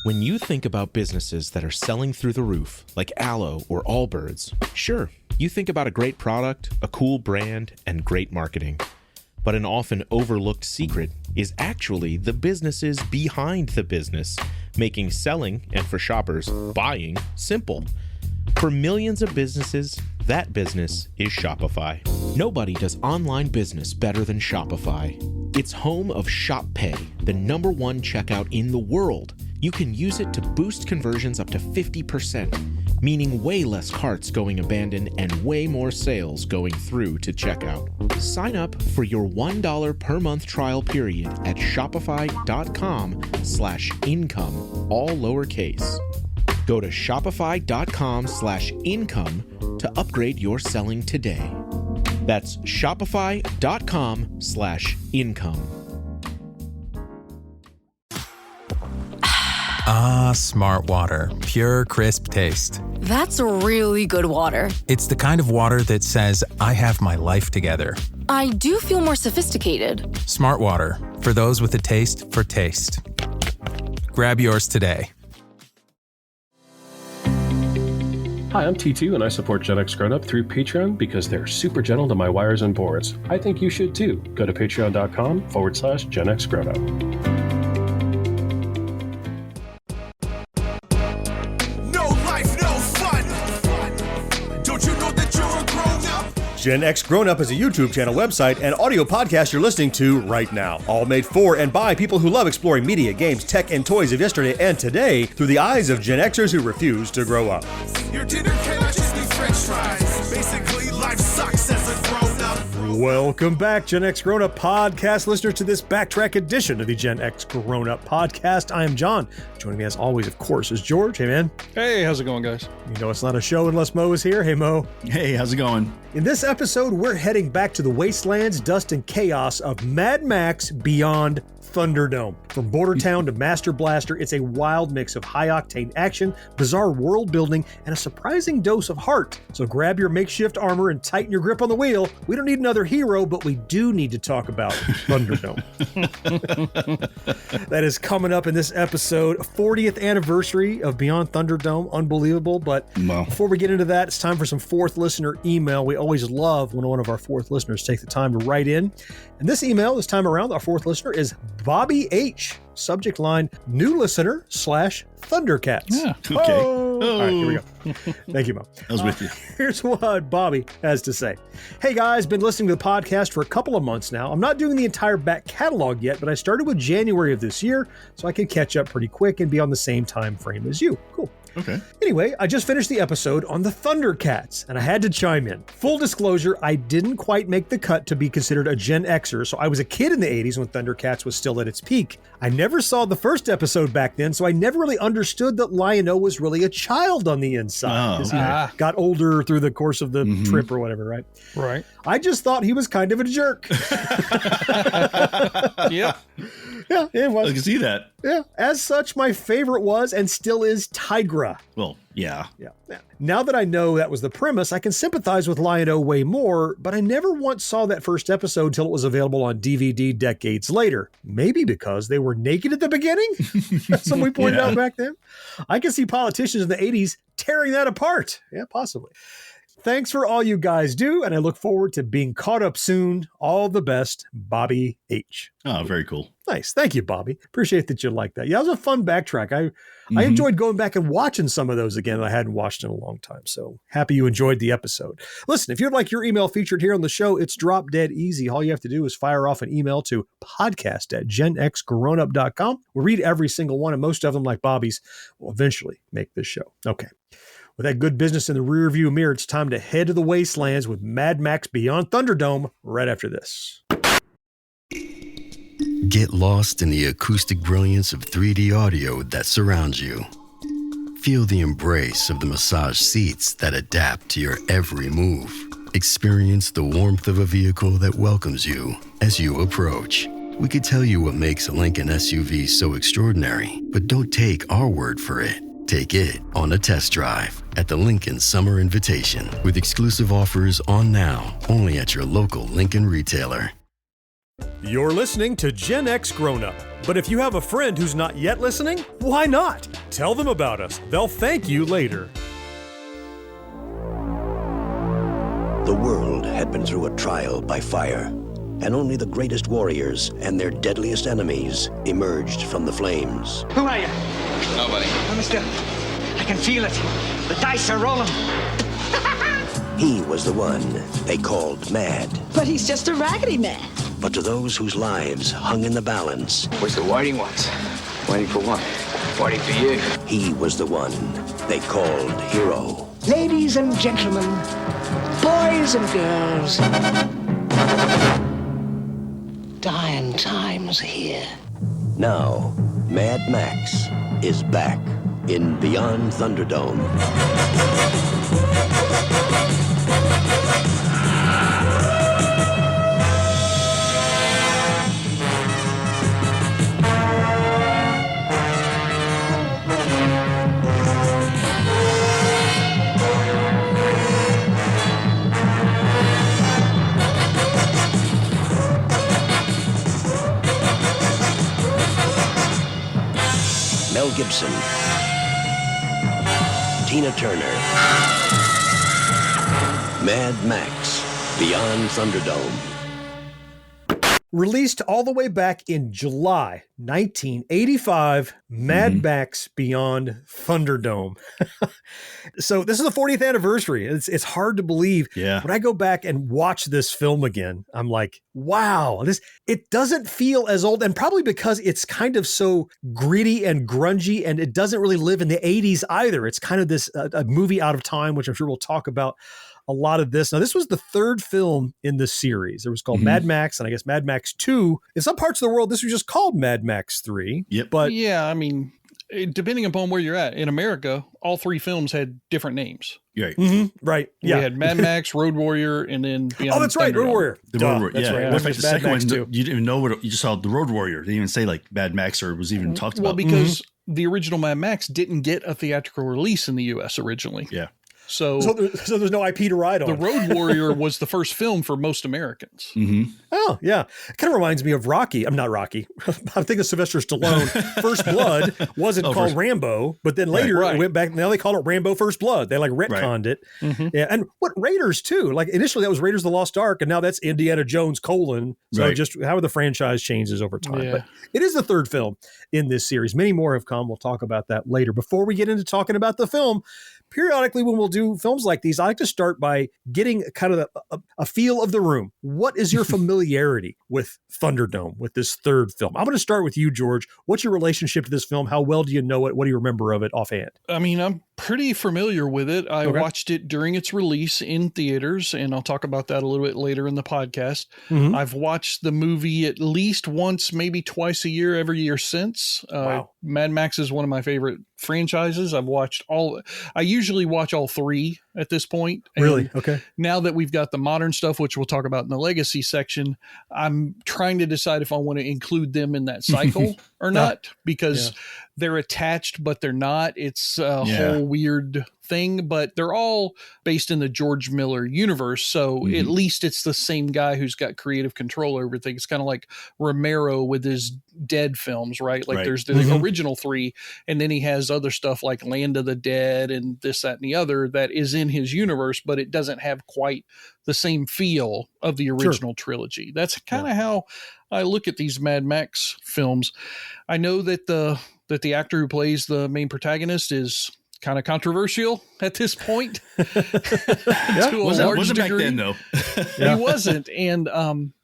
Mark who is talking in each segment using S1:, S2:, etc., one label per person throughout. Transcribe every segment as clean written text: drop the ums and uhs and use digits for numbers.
S1: When you think about businesses that are selling through the roof, like Aloe or Allbirds, sure, you think about a great product, a cool brand, and great marketing. But an often overlooked secret is actually the businesses behind the business, making selling, and for shoppers, buying, simple. For millions of businesses, that business is Shopify. Nobody does online business better than Shopify. It's home of Shop Pay, the #1 checkout in the world. You can use it to boost conversions up to 50%, meaning way less carts going abandoned and way more sales going through to checkout. Sign up for your $1 per month trial period at shopify.com/income, all lowercase. Go to shopify.com/income to upgrade your selling today. That's shopify.com/income.
S2: Ah, Smart Water. Pure, crisp taste.
S3: That's really good water.
S2: It's the kind of water that says, I have my life together.
S3: I do feel more sophisticated.
S2: Smart Water. For those with a taste for taste. Grab yours today.
S4: Hi, I'm T2 and I support GenXGrownUp through Patreon because they're super gentle to my wires and boards. I think you should too. Go to patreon.com/GenXGrownUp.
S5: GenXGrownUp is a YouTube channel, website, and audio podcast you're listening to right now. All made for and by people who love exploring media, games, tech, and toys of yesterday and today through the eyes of Gen Xers who refuse to grow up.
S6: Your dinner cannot just be french fries. Basically, life sucks as a grown-up.
S5: Welcome back, Gen X Grown Up podcast listeners, to this backtrack edition of the Gen X Grown Up podcast. I am John. Joining me as always, of course, is George. Hey, man.
S7: Hey, how's it going, guys?
S5: You know it's not a show unless Mo is here. Hey, Mo.
S7: Hey, how's it going?
S5: In this episode, we're heading back to the wastelands, dust, and chaos of Mad Max Beyond Thunderdome. From Bartertown to Master Blaster, it's a wild mix of high-octane action, bizarre world building, and a surprising dose of heart. So grab your makeshift armor and tighten your grip on the wheel. We don't need another hero, but we do need to talk about Thunderdome. That is coming up in this episode, 40th anniversary of Beyond Thunderdome. Unbelievable. But before we get into that, it's time for some fourth listener email. We always love when one of our fourth listeners take the time to write in. And this email, this time around, our fourth listener is Bobby H. Subject line, new listener / Thundercats.
S7: Yeah, okay.
S5: Oh. All right, here we go. Thank you, Mo.
S7: I was with you.
S5: Here's what Bobby has to say. Hey, guys, been listening to the podcast for a couple of months now. I'm not doing the entire back catalog yet, but I started with January of this year, so I can catch up pretty quick and be on the same time frame as you. Cool.
S7: Okay.
S5: Anyway, I just finished the episode on the Thundercats, and I had to chime in. Full disclosure, I didn't quite make the cut to be considered a Gen Xer, so I was a kid in the 80s when Thundercats was still at its peak. I never saw the first episode back then, so I never really understood that Lion-O was really a child on the inside. Because he got older through the course of the trip or whatever, right?
S7: Right.
S5: I just thought he was kind of a jerk.
S7: Yeah.
S5: Yeah, it was.
S7: I can see that.
S5: Yeah. As such, my favorite was and still is Tigra.
S7: Well, yeah.
S5: Yeah. Now that I know that was the premise, I can sympathize with Lion-O way more, but I never once saw that first episode till it was available on DVD decades later. Maybe because they were naked at the beginning? That's what we pointed out back then. I can see politicians in the 80s tearing that apart. Yeah, possibly. Thanks for all you guys do, and I look forward to being caught up soon. All the best, Bobby H.
S7: Oh, very cool.
S5: Nice. Thank you, Bobby. Appreciate that you like that. Yeah, it was a fun backtrack. I enjoyed going back and watching some of those again that I hadn't watched in a long time. So happy you enjoyed the episode. Listen, if you'd like your email featured here on the show, it's drop dead easy. All you have to do is fire off an email to podcast@genxgrownup.com. We'll read every single one, and most of them, like Bobby's, will eventually make this show. Okay. With that good business in the rearview mirror, it's time to head to the wastelands with Mad Max Beyond Thunderdome right after this.
S8: Get lost in the acoustic brilliance of 3D audio that surrounds you. Feel the embrace of the massage seats that adapt to your every move. Experience the warmth of a vehicle that welcomes you as you approach. We could tell you what makes a Lincoln SUV so extraordinary, but don't take our word for it. Take it on a test drive at the Lincoln Summer Invitation with exclusive offers on now, only at your local Lincoln retailer.
S5: You're listening to Gen X Grown Up. But if you have a friend who's not yet listening, why not? Tell them about us. They'll thank you later.
S9: The world had been through a trial by fire, and only the greatest warriors and their deadliest enemies emerged from the flames.
S10: Who are you?
S11: Nobody.
S10: Mister, I can feel it. The dice are rolling.
S9: He was the one they called Mad.
S12: But he's just a raggedy man.
S9: But to those whose lives hung in the balance...
S11: Where's the waiting ones? Waiting for what? Waiting for you.
S9: He was the one they called Hero.
S12: Ladies and gentlemen, boys and girls, dying times are here.
S9: Now, Mad Max is back in Beyond Thunderdome. Mel Gibson, Tina Turner, Mad Max, Beyond Thunderdome.
S5: Released all the way back in July 1985, Mad Max Beyond Thunderdome. So this is the 40th anniversary. It's hard to believe.
S7: Yeah.
S5: When I go back and watch this film again, I'm like, wow, it doesn't feel as old, and probably because it's kind of so gritty and grungy, and it doesn't really live in the 80s either. It's kind of this a movie out of time, which I'm sure we'll talk about a lot of this. Now, this was the third film in the series. It was called Mad Max, and I guess Mad Max 2. In some parts of the world, this was just called Mad Max 3.
S7: Yep.
S5: But
S13: yeah, I mean, depending upon where you're at. In America, all three films had different names.
S7: Right.
S5: Mm-hmm. Right. Yeah.
S13: We had Mad Max, Road Warrior, and then Beyond.
S5: Oh, that's right. Road Warrior.
S7: The Road Warrior.
S5: That's
S7: Yeah.
S5: right.
S7: In fact, the second one,
S5: too.
S7: you didn't even know what you just saw. The Road Warrior. They didn't even say like Mad Max or was even talked about.
S13: Well, because the original Mad Max didn't get a theatrical release in the U.S. originally.
S7: Yeah.
S13: So
S5: there's no IP to ride on.
S13: The Road Warrior was the first film for most Americans.
S7: Mm-hmm.
S5: Oh, yeah. It kind of reminds me of Rocky. I'm not Rocky. I'm thinking of Sylvester Stallone. First Blood wasn't called Rambo, but then later it went back. Now they call it Rambo First Blood. They like retconned it.
S13: Mm-hmm.
S5: Yeah. And what Raiders too? Like initially that was Raiders of the Lost Ark, and now that's Indiana Jones : So just how the franchise changes over time.
S13: Yeah.
S5: But it is the third film in this series. Many more have come. We'll talk about that later. Before we get into talking about the film, periodically when we'll do films like these, I like to start by getting kind of a feel of the room. What is your familiarity with Thunderdome, with this third film? I'm going to start with you, George. What's your relationship to this film? How well do you know it? What do you remember of it offhand?
S13: I mean, I'm pretty familiar with it. I watched it during its release in theaters, and I'll talk about that a little bit later in the podcast.
S5: Mm-hmm.
S13: I've watched the movie at least once, maybe twice a year, every year since.
S5: Wow.
S13: Mad Max is one of my favorite franchises. I've watched I usually watch all three at this point. And
S5: really? Okay.
S13: Now that we've got the modern stuff, which we'll talk about in the legacy section, I'm trying to decide if I want to include them in that cycle or not, because they're attached, but they're not. It's a whole weird thing, but they're all based in the George Miller universe. So at least it's the same guy who's got creative control over everything. It's kind of like Romero with his Dead films, right? Like there's the original three, and then he has other stuff like Land of the Dead and this, that, and the other that is in his universe, but it doesn't have quite the same feel of the original trilogy. That's kind of how I look at these Mad Max films. I know that the actor who plays the main protagonist is kind of controversial at this point.
S7: Wasn't back then though.
S13: He wasn't. And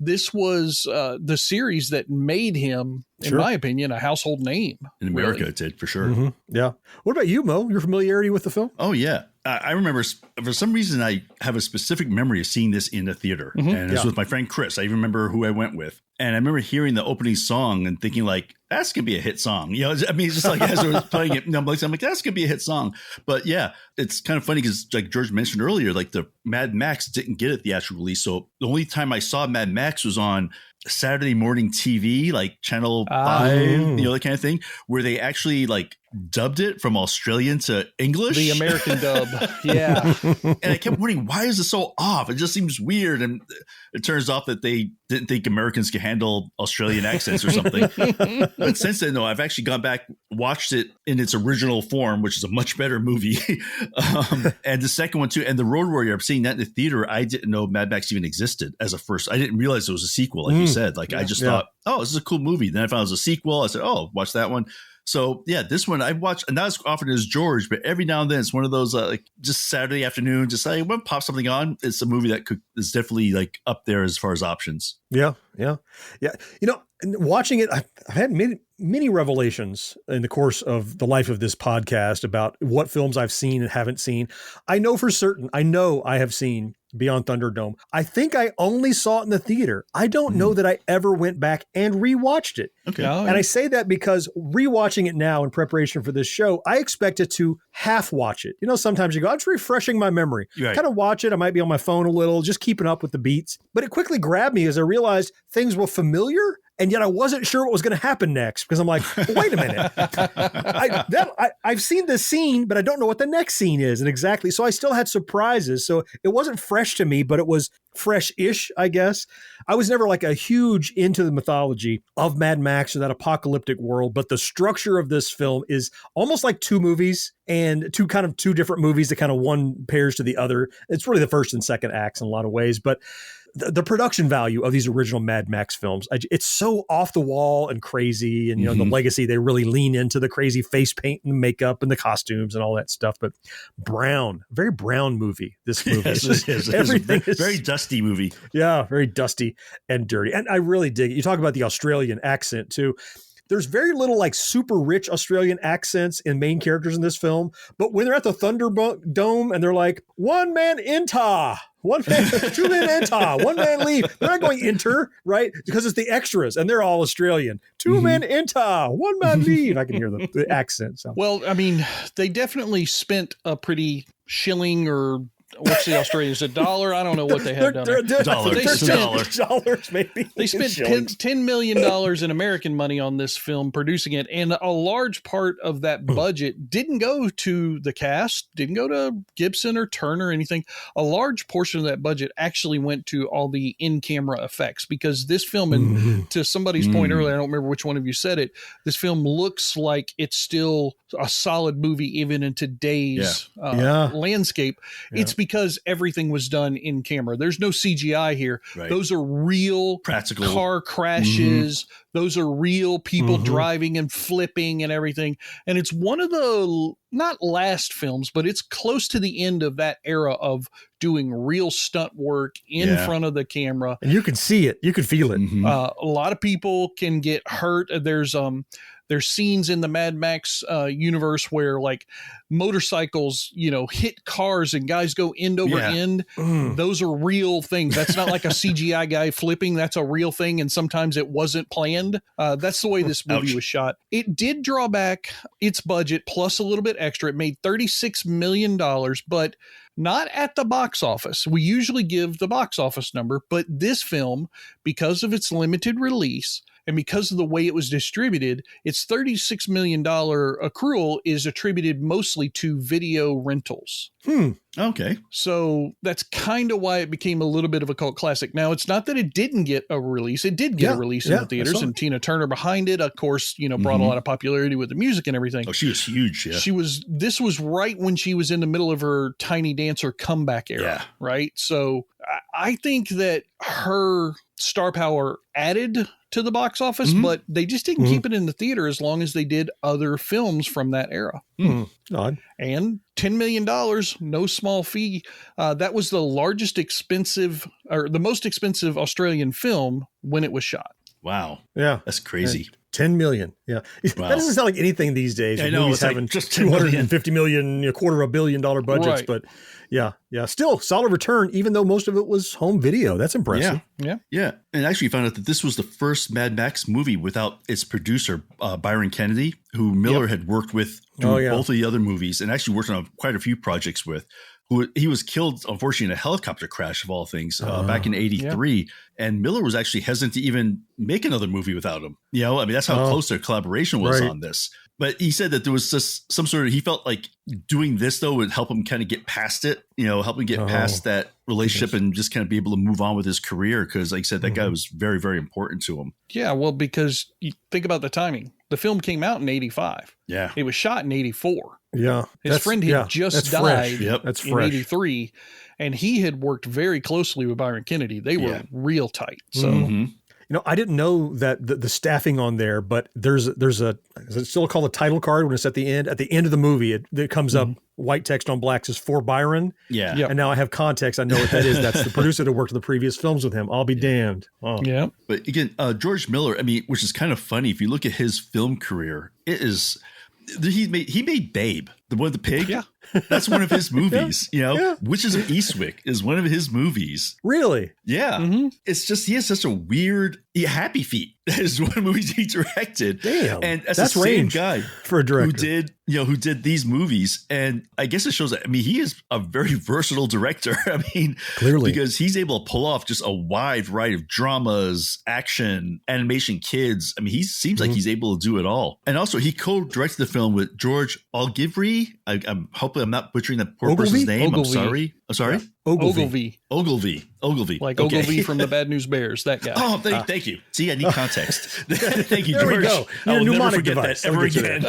S13: this was the series that made him, in my opinion, a household name.
S7: In America, it did, for sure.
S5: Mm-hmm. Yeah. What about you, Mo? Your familiarity with the film?
S7: Oh, yeah. I remember, for some reason, I have a specific memory of seeing this in the theater. And it was with my friend Chris. I even remember who I went with. And I remember hearing the opening song and thinking, like, that's going to be a hit song. You know, I mean, it's just like as I was playing it, I'm like, that's going to be a hit song. But yeah, it's kind of funny because, like George mentioned earlier, like the Mad Max didn't get a theatrical release. So the only time I saw Mad Max was on Saturday morning TV, like Channel 5, that kind of thing, where they actually like dubbed it from Australian to English.
S13: The American dub. Yeah.
S7: And I kept wondering, why is it so off? It just seems weird. And it turns out that they didn't think Americans could handle Australian accents or something. But since then, though, I've actually gone back, watched it in its original form, which is a much better movie. And the second one, too. And The Road Warrior, I'm seeing that in the theater. I didn't know Mad Max even existed as a first. I didn't realize it was a sequel, like you said. Like, I just thought, oh, this is a cool movie. Then I found it was a sequel. I said, oh, watch that one. So, yeah, this one I watch, and not as often as George, but every now and then it's one of those like just Saturday afternoon, just like, when pop something on. It's a movie that is definitely like up there as far as options.
S5: Yeah. Watching it, I've had many revelations in the course of the life of this podcast about what films I've seen and haven't seen. I know for certain, I have seen Beyond Thunderdome. I think I only saw it in the theater. I don't know that I ever went back and rewatched it.
S7: Okay.
S5: And I say that because rewatching it now in preparation for this show, I expected to half watch it. Sometimes you go, I'm just refreshing my memory.
S7: Right.
S5: Kind of watch it. I might be on my phone a little, just keeping up with the beats. But it quickly grabbed me as I realized things were familiar. And yet I wasn't sure what was going to happen next because I'm like, wait a minute. I've seen this scene, but I don't know what the next scene is. And exactly. So I still had surprises. So it wasn't fresh to me, but it was fresh-ish, I guess. I was never like a huge into the mythology of Mad Max or that apocalyptic world. But the structure of this film is almost like two movies and two different movies that kind of one pairs to the other. It's really the first and second acts in a lot of ways. But the production value of these original Mad Max films, it's so off the wall and crazy. And, the legacy, they really lean into the crazy face paint and makeup and the costumes and all that stuff. But very brown movie, this movie.
S7: Yes, it is.
S5: Everything is
S7: very dusty movie.
S5: Yeah, very dusty and dirty. And I really dig it. You talk about the Australian accent too. There's very little like super rich Australian accents in main characters in this film. But when they're at the Thunderdome and they're like, one man enter, two men enter, one man leave. They're not going enter, right? Because it's the extras and they're all Australian. Two men enter, one man leave. I can hear the accent. So.
S13: Well, I mean, they definitely spent a pretty shilling or what's the Australians, $1? I don't know what they have down there.
S5: Dollars, maybe.
S13: They spent $10 million in American money on this film, producing it, and a large part of that budget didn't go to the cast, didn't go to Gibson or Turner or anything. A large portion of that budget actually went to all the in-camera effects, because this film, and to somebody's point earlier, I don't remember which one of you said it, this film looks like it's still a solid movie even in today's landscape. Yeah. It's because everything was done in camera. There's no CGI here. Right. Those are real
S7: practical
S13: car crashes. Those are real people driving and flipping and everything. And it's one of the, not last films, but it's close to the end of that era of doing real stunt work in front of the camera.
S5: And you can see it. You can feel it.
S13: A lot of people can get hurt. There's scenes in the Mad Max universe where like motorcycles, hit cars and guys go end over end. Those are real things. That's not like a CGI guy flipping. That's a real thing. And sometimes it wasn't planned. That's the way this movie was shot. It did draw back its budget plus a little bit extra. It made $36 million, but not at the box office. We usually give the box office number, but this film, because of its limited release, and because of the way it was distributed, its $36 million accrual is attributed mostly to video rentals.
S7: Okay.
S13: So that's kind of why it became a little bit of a cult classic. Now, it's not that it didn't get a release. It did get a release in the theaters, and Tina Turner behind it, of course, brought a lot of popularity with the music and everything.
S7: Oh, she was huge. Yeah.
S13: This was right when she was in the middle of her Tiny Dancer comeback era, right? So I think that her star power added to the box office, but they just didn't keep it in the theater as long as they did other films from that era.
S5: Odd.
S13: And $10 million, no small fee. That was the most expensive Australian film when it was shot.
S7: Wow.
S5: Yeah.
S7: That's crazy.
S5: 10 million. Yeah. Wow. That doesn't sound like anything these days.
S7: I know,
S5: movies having like just 250 million, $250 million budgets,
S13: right.
S5: But yeah. Still solid return, even though most of it was home video. That's impressive.
S7: Yeah. And actually found out that this was the first Mad Max movie without its producer, Byron Kennedy, who Miller had worked with doing both of the other movies and actually worked on quite a few projects with. He was killed, unfortunately, in a helicopter crash of all things back in 83. And Miller was actually hesitant to even make another movie without him. You know, I mean, that's how close their collaboration was on this. But he said that there was just some sort of, he felt like doing this, though, would help him kind of get past it, you know, help him get past that relationship and just kind of be able to move on with his career. Because like I said, that guy was very, very important to him.
S13: Yeah, well, because you think about the timing. The film came out in 85.
S7: Yeah.
S13: It was shot in 84.
S5: Yeah.
S13: His friend had just died
S5: That's
S13: in
S5: fresh.
S13: 83. And he had worked very closely with Byron Kennedy. They were real tight. So.
S5: You know, I didn't know that the staffing on there, but there's a, is it still called a title card when it's at the end? At the end of the movie, it comes up, white text on black says for Byron.
S7: Yeah.
S5: And now I have context. I know what that is. That's the producer that worked on the previous films with him. I'll be damned. Oh.
S13: Yeah.
S7: But again, George Miller, I mean, which is kind of funny. If you look at his film career, it is, he made Babe, the one with the pig.
S13: Yeah.
S7: That's one of his movies, you know, Witches of Eastwick is one of his movies.
S5: Really?
S7: Yeah. It's just, he has such a weird, Happy Feet is one of the movies he directed.
S5: Damn.
S7: And that's
S5: the same
S7: guy
S5: for a director
S7: who did these movies. And I guess it shows that, I mean, he is a very versatile director. I mean,
S5: clearly,
S7: because he's able to pull off just a wide variety of dramas, action, animation, kids. I mean, he seems like he's able to do it all. And also he co-directed the film with George Ogilvy. I'm hoping I'm not butchering that poor person's name.
S13: Ogilvy.
S7: I'm sorry.
S13: Ogilvy.
S7: Like
S13: Ogilvy from the Bad News Bears, that guy.
S7: Oh, thank you. See, I need context. Thank you,
S5: there
S7: George.
S5: We go.
S7: I will never
S5: mnemonic
S7: forget
S5: device.
S7: that ever again.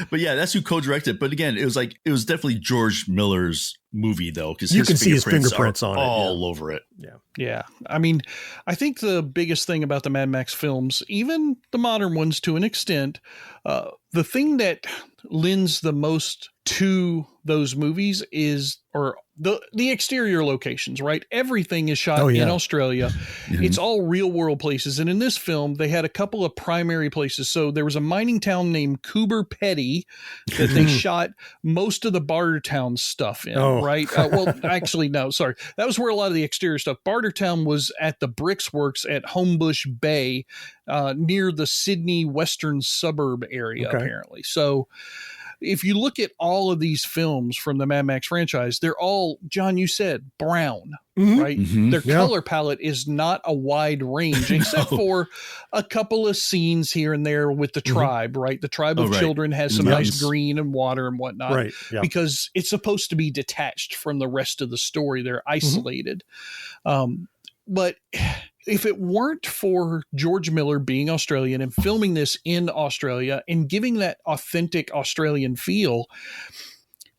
S7: But yeah, that's who co-directed. But again, it was definitely George Miller's movie, though, because
S5: you can see his fingerprints on it,
S7: all over it.
S13: Yeah. I mean, I think the biggest thing about the Mad Max films, even the modern ones to an extent, the thing that lends the most to those movies is, or the exterior locations, right? Everything is shot in Australia. It's all real world places. And in this film, they had a couple of primary places. So there was a mining town named Coober Pedy that they shot most of the Bartertown stuff in, right? Well, actually, no, sorry. That was where a lot of the exterior stuff. Bartertown was at the Bricks Works at Homebush Bay, near the Sydney western suburb area, apparently. So if you look at all of these films from the Mad Max franchise, they're all, John, you said brown, right? Their color palette is not a wide range, except for a couple of scenes here and there with the tribe, right? The tribe of children has some nice green and water and whatnot, because it's supposed to be detached from the rest of the story. They're isolated. But if it weren't for George Miller being Australian and filming this in Australia and giving that authentic Australian feel,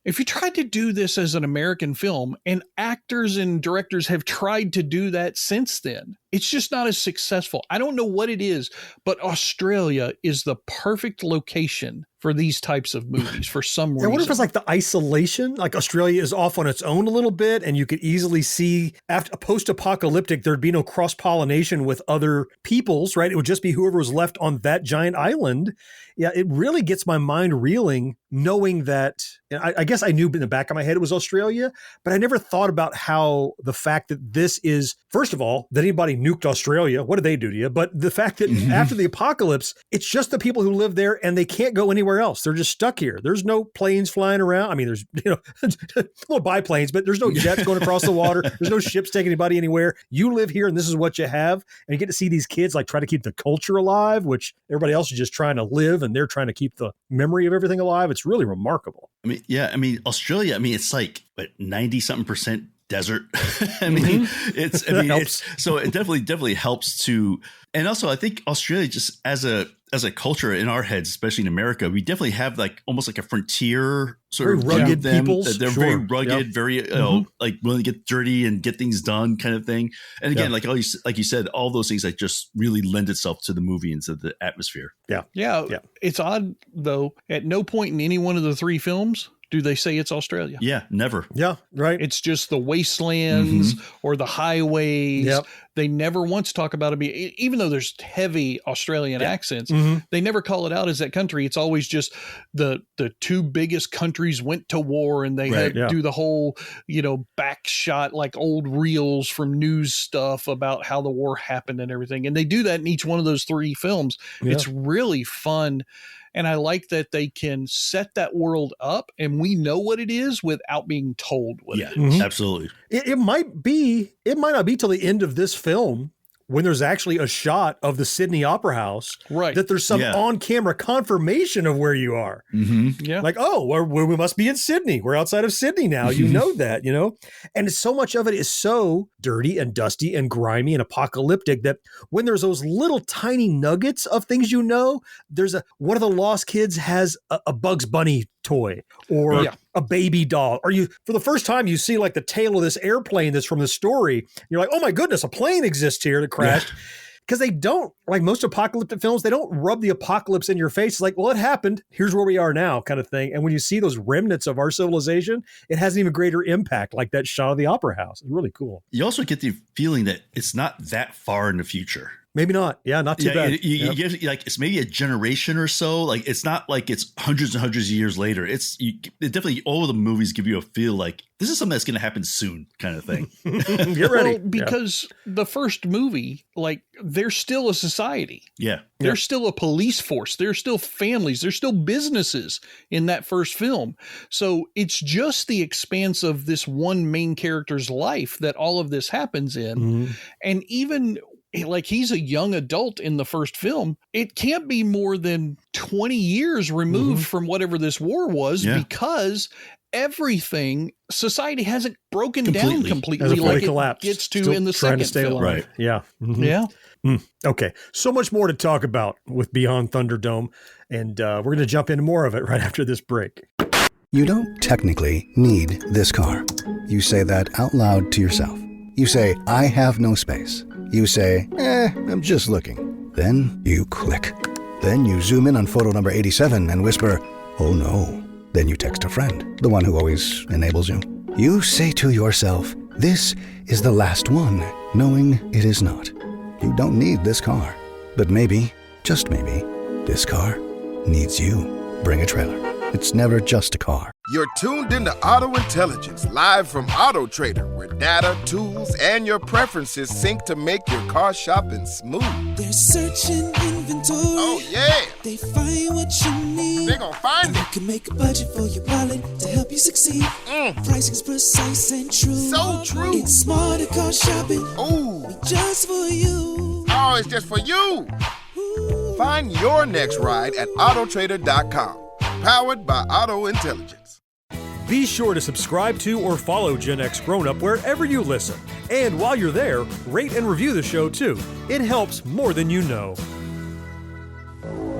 S13: if you tried to do this as an American film, and actors and directors have tried to do that since then, it's just not as successful. I don't know what it is, but Australia is the perfect location for these types of movies for some reason.
S5: I wonder if it's like the isolation, like Australia is off on its own a little bit, and you could easily see after a post-apocalyptic, there'd be no cross-pollination with other peoples, right? It would just be whoever was left on that giant island. Yeah, it really gets my mind reeling knowing that, I guess I knew in the back of my head it was Australia, but I never thought about how the fact that this is, first of all, that anybody nuked Australia. What did they do to you? But the fact that after the apocalypse, it's just the people who live there and they can't go anywhere else. They're just stuck here. There's no planes flying around. I mean, there's, little biplanes, but there's no jets going across the water. There's no ships taking anybody anywhere. You live here and this is what you have. And you get to see these kids like try to keep the culture alive, which everybody else is just trying to live and they're trying to keep the memory of everything alive. It's really remarkable.
S7: I mean, Australia, it's like 90-something% desert. So it definitely helps to, and also I think Australia just as a culture in our heads, especially in America, we definitely have like almost like a frontier sort
S5: very
S7: of
S5: rugged peoples.
S7: They're very rugged, very like willing to get dirty and get things done kind of thing. And again, like you said, all those things like just really lend itself to the movie and to the atmosphere.
S13: Yeah. It's odd though. At no point in any one of the three films do they say it's Australia.
S7: Yeah, never.
S5: Yeah, right.
S13: It's just the wastelands or the highways. They never once talk about it being, even though there's heavy Australian accents, they never call it out as that country. It's always just the two biggest countries went to war and they had to do the whole, back shot, like old reels from news stuff about how the war happened and everything. And they do that in each one of those three films. It's really fun. And I like that they can set that world up and we know what it is without being told what it is.
S7: Absolutely.
S5: It might not be till the end of this film when there's actually a shot of the Sydney Opera House,
S13: right?
S5: That there's some on-camera confirmation of where you are.
S7: Mm-hmm.
S13: Yeah.
S5: Like, oh, we must be in Sydney. We're outside of Sydney now. You know that, you know? And so much of it is so dirty and dusty and grimy and apocalyptic that when there's those little tiny nuggets of things, you know, there's one of the lost kids has a Bugs Bunny toy or a baby doll, or you, for the first time, you see like the tail of this airplane that's from the story. You're like, oh my goodness, a plane exists here that crashed. Because they don't, like most apocalyptic films, they don't rub the apocalypse in your face. It's like, well, it happened. Here's where we are now, kind of thing. And when you see those remnants of our civilization, it has an even greater impact, like that shot of the Opera House. It's really cool.
S7: You also get the feeling that it's not that far in the future.
S5: Maybe not. Yeah, not too bad.
S7: You get, like, it's maybe a generation or so. Like, it's not like it's hundreds and hundreds of years later. It definitely, all of the movies give you a feel like this is something that's going to happen soon, kind of thing.
S5: Get ready.
S13: Well, because the first movie, like, there's still a society.
S7: Yeah.
S13: There's still a police force. There's still families. There's still businesses in that first film. So it's just the expanse of this one main character's life that all of this happens in.
S5: Mm-hmm.
S13: And even like he's a young adult in the first film, it can't be more than 20 years removed from whatever this war was because everything, society hasn't broken down completely like it gets to in the second film.
S5: Right. Yeah. Mm-hmm.
S13: Yeah.
S5: Okay. So much more to talk about with Beyond Thunderdome. And we're going to jump into more of it right after this break.
S14: You don't technically need this car. You say that out loud to yourself. You say, I have no space. You say, I'm just looking. Then you click. Then you zoom in on photo number 87 and whisper, oh no. Then you text a friend, the one who always enables you. You say to yourself, this is the last one, knowing it is not. You don't need this car. But maybe, just maybe, this car needs you. Bring a trailer. It's never just a car.
S15: You're tuned into Auto Intelligence, live from Auto Trader, where data, tools, and your preferences sync to make your car shopping smooth.
S16: They're searching inventory.
S15: Oh, yeah.
S16: They find what you need.
S15: They're gonna find it.
S16: You can make a budget for your wallet to help you succeed. Pricing's precise and true.
S15: So true.
S16: It's smarter car shopping.
S15: Ooh.
S16: Just for you.
S15: Oh, it's just for you. Ooh. Find your next ride at autotrader.com. Powered by Auto Intelligence.
S5: Be sure to subscribe to or follow GenXGrownUp wherever you listen. And while you're there, rate and review the show too. It helps more than you know.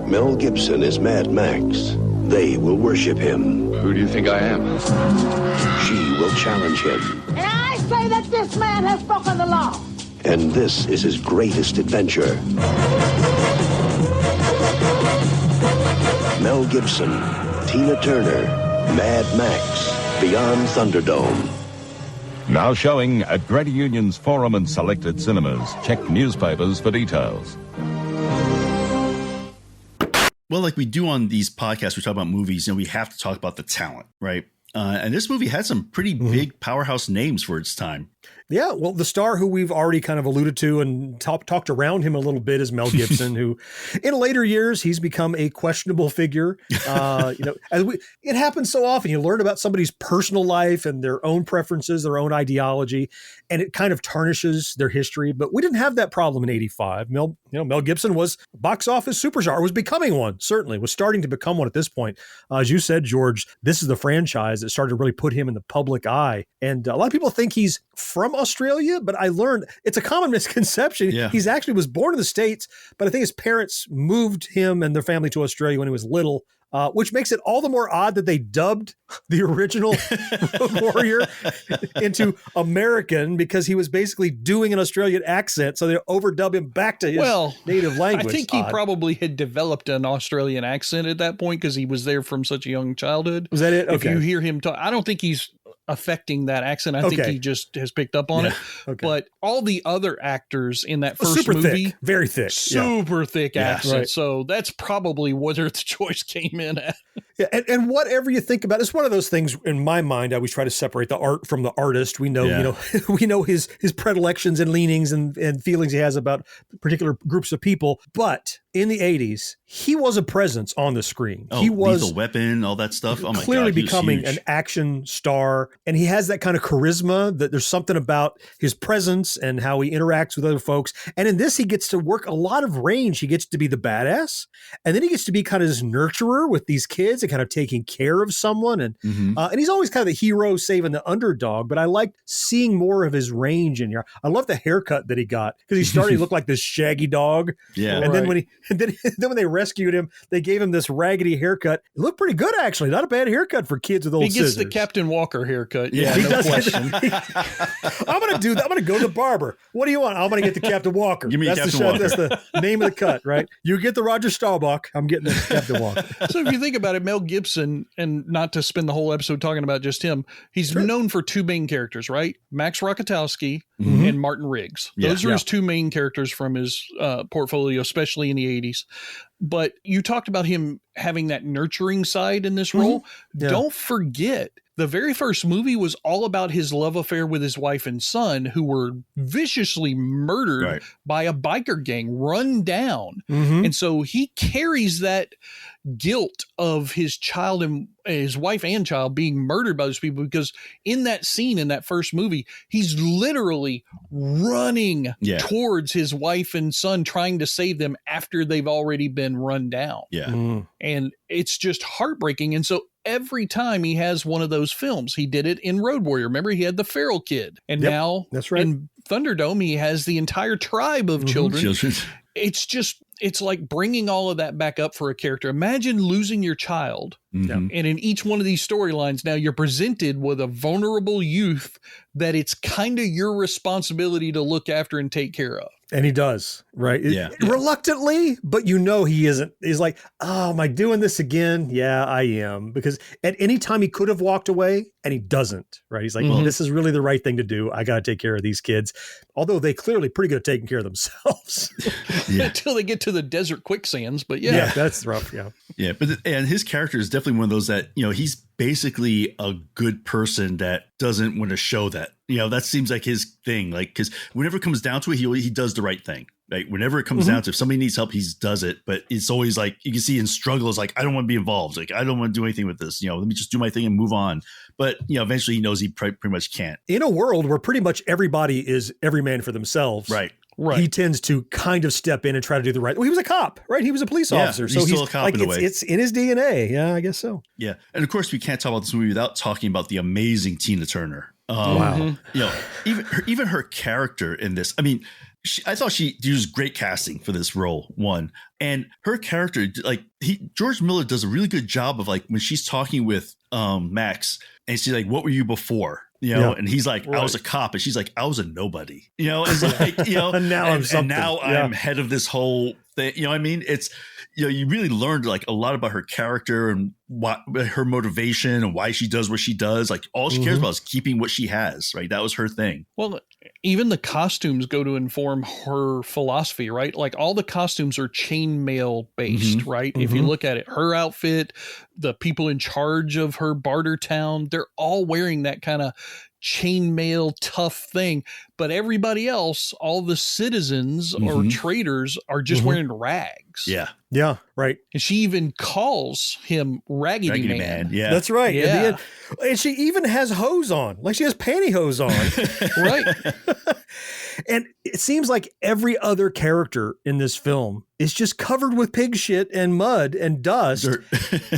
S9: Mel Gibson is Mad Max. They will worship him.
S11: Who do you think I am?
S9: She will challenge him.
S17: And I say that this man has broken the law.
S9: And this is his greatest adventure. Mel Gibson, Tina Turner, Mad Max, Beyond Thunderdome.
S18: Now showing at Greater Union's Forum and selected cinemas. Check newspapers for details.
S7: Well, like we do on these podcasts, we talk about movies, and we have to talk about the talent, right? And this movie had some pretty big powerhouse names for its time.
S5: Yeah, well, the star who we've already kind of alluded to and talked around him a little bit is Mel Gibson, who in later years, he's become a questionable figure. It happens so often. You learn about somebody's personal life and their own preferences, their own ideology, and it kind of tarnishes their history. But we didn't have that problem in 85. Mel Gibson was a box office superstar, was becoming one, certainly, was starting to become one at this point. As you said, George, this is the franchise that started to really put him in the public eye. And a lot of people think he's from Australia, but I learned it's a common misconception. Yeah. He's actually was born in the States, but I think his parents moved him and their family to Australia when he was little, which makes it all the more odd that they dubbed the original Road Warrior into American because he was basically doing an Australian accent. So they overdub him back to his native language.
S13: I think he probably had developed an Australian accent at that point because he was there from such a young childhood.
S5: Was that it? Okay.
S13: If you hear him talk, I don't think he's affecting that accent. I think he just has picked up on it. Okay. But all the other actors in that first movie,
S5: thick, very thick,
S13: super thick accent.
S5: Right.
S13: So that's probably where the choice came in at.
S5: Yeah, and whatever you think about, it's one of those things in my mind. I always try to separate the art from the artist. We know, we know his predilections and leanings and feelings he has about particular groups of people. But in the 80s, he was a presence on the screen.
S7: Oh,
S5: he was
S7: Lethal Weapon, all that stuff. Oh my
S5: clearly
S7: God, he was
S5: becoming
S7: huge.
S5: an action star. And he has that kind of charisma that there's something about his presence and how he interacts with other folks. And in this, he gets to work a lot of range. He gets to be the badass. And then he gets to be kind of this nurturer with these kids and kind of taking care of someone. And and he's always kind of the hero saving the underdog. But I like seeing more of his range in here. I love the haircut that he got because he started to look like this shaggy dog.
S7: Yeah.
S5: And then when they rescued him, they gave him this raggedy haircut. It looked pretty good, actually. Not a bad haircut for kids with old
S13: He gets
S5: scissors.
S13: the Captain Walker haircut.
S5: Yeah,
S13: Yeah,
S5: he
S13: no
S5: does.
S13: question.
S5: I'm going to do that. I'm going to go to the barber. What do you want? I'm going to get the Captain Walker.
S7: Give me
S5: that's
S7: Captain
S5: the
S7: Walker.
S5: That's the name of the cut, right? You get the Roger Staubach. I'm getting the Captain Walker.
S13: So if you think about it, Mel Gibson, and not to spend the whole episode talking about just him, he's known for two main characters, right? Max Rockatowski and Martin Riggs. Those are his two main characters from his portfolio, especially in the 80s. But you talked about him having that nurturing side in this role.
S5: Yeah.
S13: Don't forget, the very first movie was all about his love affair with his wife and son, who were viciously murdered by a biker gang, run down. And so he carries that guilt of his child and his wife and child being murdered by those people, because in that scene in that first movie, he's literally running towards his wife and son, trying to save them after they've already been run down. And it's just heartbreaking. And so every time he has one of those films, he did it in Road Warrior. Remember, he had the feral kid. And now
S5: that's right.
S13: In Thunderdome, he has the entire tribe of children. It's like bringing all of that back up for a character. Imagine losing your child. And in each one of these storylines, now you're presented with a vulnerable youth that it's kind of your responsibility to look after and take care of.
S5: And he does, right? Reluctantly, but you know he isn't. He's like, oh, am I doing this again? Yeah, I am. Because at any time he could have walked away, and he doesn't, right? He's like, well, this is really the right thing to do. I got to take care of these kids. Although they clearly pretty good at taking care of themselves.
S13: Until they get to the desert quicksands. But
S5: yeah, that's rough.
S7: Yeah, and his character is definitely one of those that, he's basically a good person that doesn't want to show that. That seems like his thing. Like, because whenever it comes down to it, he does the right thing. Right? Whenever it comes down to if somebody needs help, he does it. But it's always like, you can see in struggle is like, I don't want to be involved. Like, I don't want to do anything with this. Let me just do my thing and move on. But, eventually he knows he pretty much can't.
S5: In a world where pretty much everybody is every man for themselves.
S7: Right.
S5: He tends to kind of step in and try to do the right. Well, he was a cop, right? He was a police officer. So
S7: he's still a cop in a way.
S5: It's in his DNA. Yeah, I guess so.
S7: Yeah. And of course, we can't talk about this movie without talking about the amazing Tina Turner.
S5: Wow.
S7: Even her character in this. I mean, I thought she used great casting for this role, one. And her character, George Miller does a really good job of, like, when she's talking with Max and she's like, what were you before? And he's like, I was a cop. And she's like, I was a nobody. It's like,
S5: and now I'm something.
S7: And now I'm head of this whole thing. I mean, it's, you really learned like a lot about her character and what her motivation and why she does what she does. Like, all she cares about is keeping what she has, right? That was her thing.
S13: Well, even the costumes go to inform her philosophy, right? Like, all the costumes are chainmail based, right? If you look at it, her outfit, the people in charge of her Bartertown, they're all wearing that kind of chainmail tough thing. But everybody else, all the citizens or traders, are just wearing rags.
S5: Yeah, right.
S13: And she even calls him Raggedy Man.
S7: Yeah,
S5: that's right.
S13: Yeah.
S5: And she even has hose on, like she has pantyhose on.
S13: Right.
S5: And it seems like every other character in this film is just covered with pig shit and mud and dust.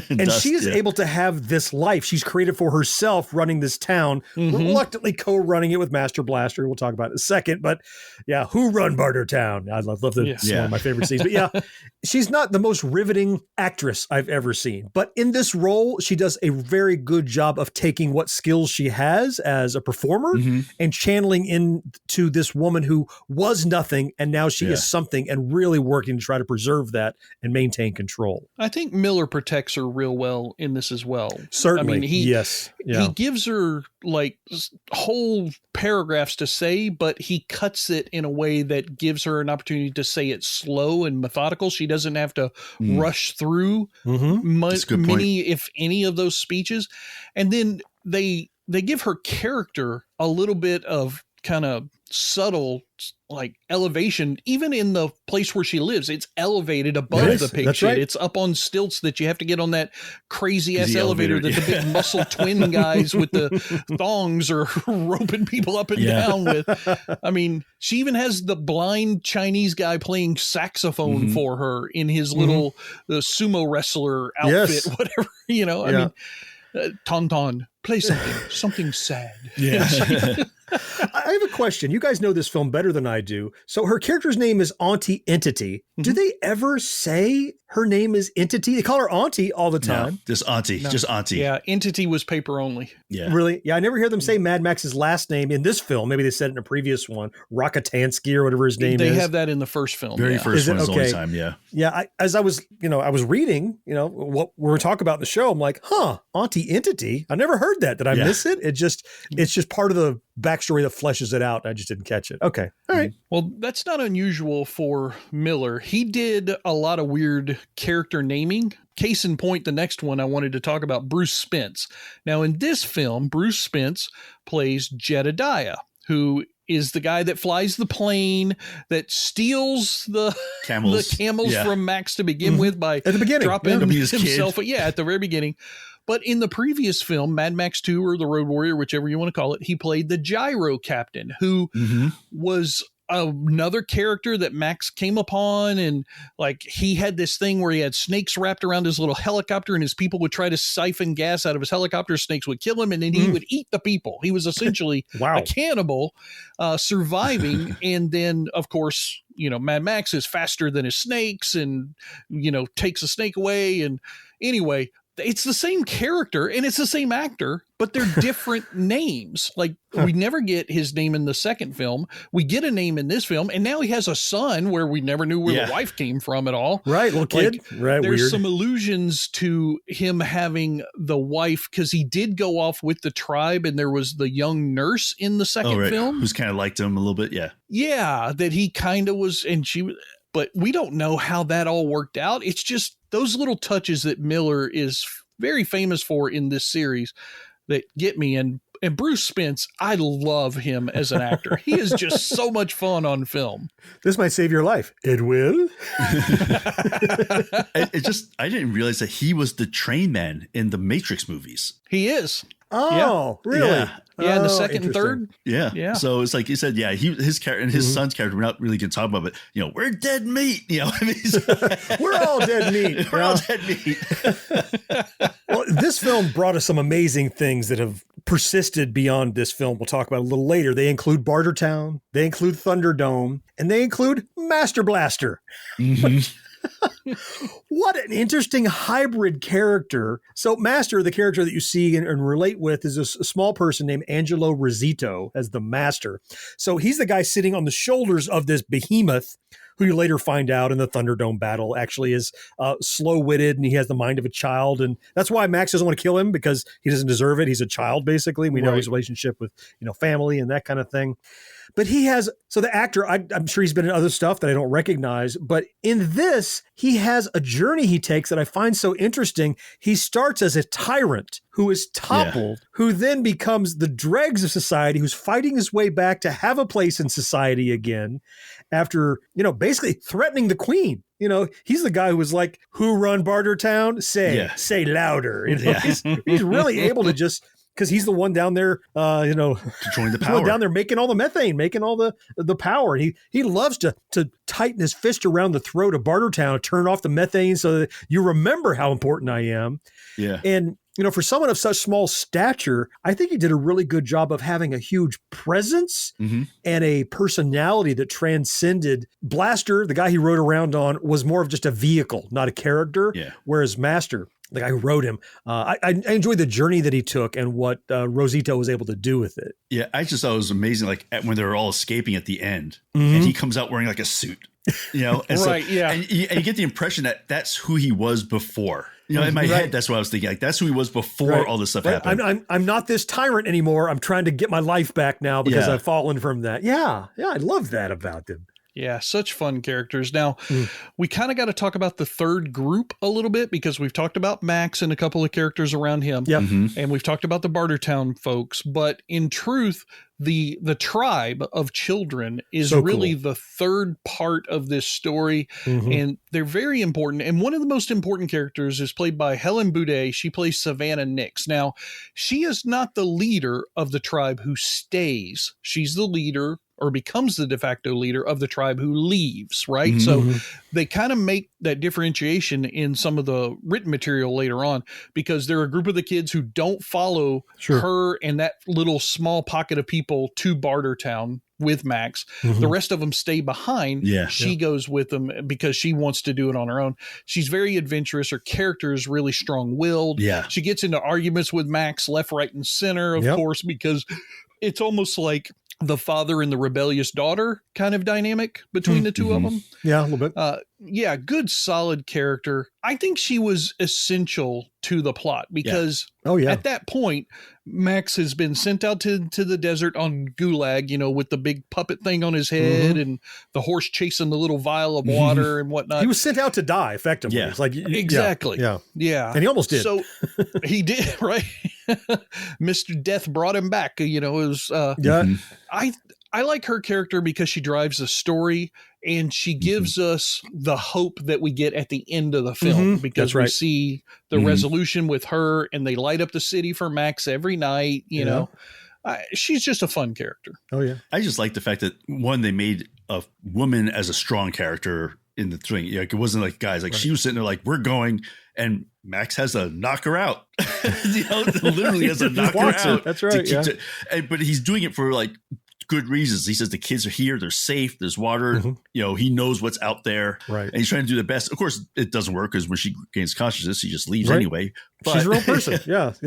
S5: And
S7: dust,
S5: she is able to have this life she's created for herself, running this town, reluctantly co-running it with Master Blaster. We'll talk about it in a second. But yeah, who run Bartertown? I love that. It's one of my favorite scenes. But yeah, she's not the most riveting actress I've ever seen. But in this role, she does a very good job of taking what skills she has as a performer and channeling into this woman who was nothing, and now she is something, and really working to try to preserve that and maintain control.
S13: I think Miller protects her real well in this as well.
S5: Certainly.
S13: I mean, he gives her like whole paragraphs to say, but he cuts it in a way that gives her an opportunity to say it slow and methodical. She doesn't have to rush through many, if any, of those speeches. And then they give her character a little bit of kind of subtle like elevation, even in the place where she lives. It's elevated above the pig shit. Right. It's up on stilts that you have to get on that crazy ass elevator that the big muscle twin guys with the thongs are roping people up and down with. I mean, she even has the blind Chinese guy playing saxophone for her in his little sumo wrestler outfit, whatever, you know. I mean, Tauntaun, play something sad.
S5: Yeah. I have a question. You guys know this film better than I do. So her character's name is Auntie Entity. Do they ever say her name is Entity? They call her Auntie all the time.
S7: No, just Auntie. No. Just Auntie.
S13: Yeah, Entity was paper only.
S7: Yeah.
S5: Really? Yeah, I never hear them say Mad Max's last name in this film. Maybe they said it in a previous one. Rockatansky or whatever his name is.
S13: They have that in the first film.
S7: Very first one is the only time, yeah.
S5: Yeah, as I was reading, what we were talking about in the show, I'm like, Auntie Entity? I never heard that. Did I miss it? It's just part of the backstory that fleshes it out. I just didn't catch it. Okay. All right.
S13: Well, that's not unusual for Miller. He did a lot of weird character naming. Case in point, the next one I wanted to talk about, Bruce Spence. Now, in this film, Bruce Spence plays Jedediah, who is the guy that flies the plane, that steals the camels from Max to begin with by
S5: at the beginning
S13: dropping himself. Yeah, at the very beginning. But in the previous film, Mad Max 2 or The Road Warrior, whichever you want to call it, he played the gyro captain, who was another character that Max came upon. And like, he had this thing where he had snakes wrapped around his little helicopter, and his people would try to siphon gas out of his helicopter. Snakes would kill him, and then he would eat the people. He was essentially a cannibal, surviving. And then, of course, Mad Max is faster than his snakes and, takes a snake away. And anyway, it's the same character and it's the same actor, but they're different names. Like, we never get his name in the second film. We get a name in this film, and now he has a son where we never knew where the wife came from at all.
S5: Right, little kid. Right,
S13: there's
S5: weird.
S13: Some allusions to him having the wife, because he did go off with the tribe, and there was the young nurse in the second film.
S7: Who's kind of liked him a little bit,
S13: Yeah, that he kind of was, and she was, but we don't know how that all worked out. It's just those little touches that Miller is very famous for in this series that get me. And Bruce Spence, I love him as an actor. He is just so much fun on film.
S5: This might save your life. It will.
S7: I didn't realize that he was the train man in the Matrix movies.
S13: He is.
S5: Oh, really?
S13: Yeah, in the second and third.
S7: Yeah. So it's like you said, his character and his son's character, we're not really going to talk about, but we're dead meat. I mean,
S5: we're all dead meat.
S7: We're all dead meat.
S5: Well, this film brought us some amazing things that have persisted beyond this film. We'll talk about a little later. They include Bartertown, they include Thunderdome, and they include Master Blaster. What an interesting hybrid character. So Master, the character that you see and relate with, is a small person named Angelo Rosito as the Master. So he's the guy sitting on the shoulders of this behemoth, who you later find out in the Thunderdome battle actually is slow-witted, and he has the mind of a child. And that's why Max doesn't want to kill him, because he doesn't deserve it. He's a child, basically. We know his relationship with, family and that kind of thing. But he has, so the actor, I'm sure he's been in other stuff that I don't recognize, but in this, he has a journey he takes that I find so interesting. He starts as a tyrant who is toppled, who then becomes the dregs of society, who's fighting his way back to have a place in society again after, basically threatening the queen. He's the guy who was like, who run Bartertown? Say louder. He's really able to just, because he's the one down there,
S7: controlling the power,
S5: down there making all the methane, making all the power. And he loves to tighten his fist around the throat of Bartertown, turn off the methane so that you remember how important I am.
S7: Yeah.
S5: And, for someone of such small stature, I think he did a really good job of having a huge presence and a personality that transcended. Blaster, the guy he rode around on, was more of just a vehicle, not a character.
S7: Yeah.
S5: Whereas Master, the guy who wrote him, I enjoyed the journey that he took and what Rosito was able to do with it.
S7: Yeah, I just thought it was amazing, like when they were all escaping at the end, and he comes out wearing like a suit, and and you get the impression that that's who he was before. In my head, that's what I was thinking. Like, that's who he was before all this stuff happened.
S5: I'm not this tyrant anymore. I'm trying to get my life back now because I've fallen from that. Yeah, I love that about him.
S13: Yeah, such fun characters. Now, we kind of got to talk about the third group a little bit because we've talked about Max and a couple of characters around him.
S5: Yep.
S13: And we've talked about the Bartertown folks. But in truth, the tribe of children is
S5: So
S13: really
S5: cool.
S13: the third part of this story. And they're very important. And one of the most important characters is played by Helen Boudet. She plays Savannah Nix. Now, she is not the leader of the tribe who stays. She's the leader or becomes the de facto leader of the tribe who leaves, right? So they kind of make that differentiation in some of the written material later on because they're a group of the kids who don't follow her and that little small pocket of people to Bartertown with Max. The rest of them stay behind. She goes with them because she wants to do it on her own. She's very adventurous. Her character is really strong-willed. She gets into arguments with Max left, right, and center, of course, because it's almost like the father and the rebellious daughter kind of dynamic between the two of them.
S5: Yeah, a little bit.
S13: Yeah, good, solid character. I think she was essential to the plot because at that point, Max has been sent out to the desert on Gulag, you know, with the big puppet thing on his head and the horse chasing the little vial of water and whatnot.
S5: He was sent out to die, effectively. It's like
S13: exactly.
S5: Yeah. And he almost did.
S13: So he did, right? Mr. Death brought him back. You know, it was, I like her character because she drives the story and she gives us the hope that we get at the end of the film because we see the resolution with her and they light up the city for Max every night. You know, she's just a fun character.
S5: Oh, yeah.
S7: I just like the fact that, one, they made a woman as a strong character in the thing. Like, it wasn't like guys, like she was sitting there like, we're going, and Max has to knock her out. You know, literally has to knock her out.
S5: That's right.
S7: But he's doing it for like good reasons. He says the kids are here, they're safe, there's water, you know, he knows what's out there, and he's trying to do the best. Of course, it doesn't work because when she gains consciousness, she just leaves anyway. But
S5: she's a real person.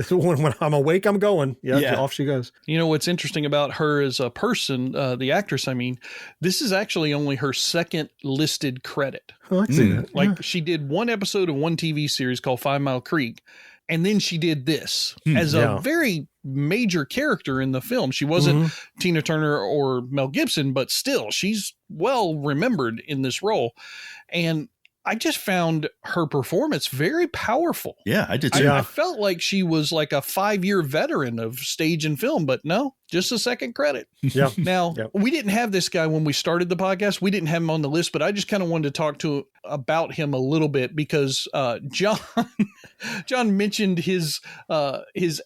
S5: When I'm awake, I'm going. Off she goes.
S13: You know what's interesting about her as a person, the actress, I mean, this is actually only her second listed credit.
S5: Oh, I can see that.
S13: Like she did one episode of one TV series called 5 Mile Creek. And then she did this as a very major character in the film. She wasn't Tina Turner or Mel Gibson, but still, she's well remembered in this role. And I just found her performance very powerful.
S7: Yeah, I did too.
S13: I felt like she was like a 5-year veteran of stage and film, but no, just a second credit.
S5: Yeah.
S13: Now, we didn't have this guy when we started the podcast. We didn't have him on the list, but I just kind of wanted to talk about him a little bit because John mentioned his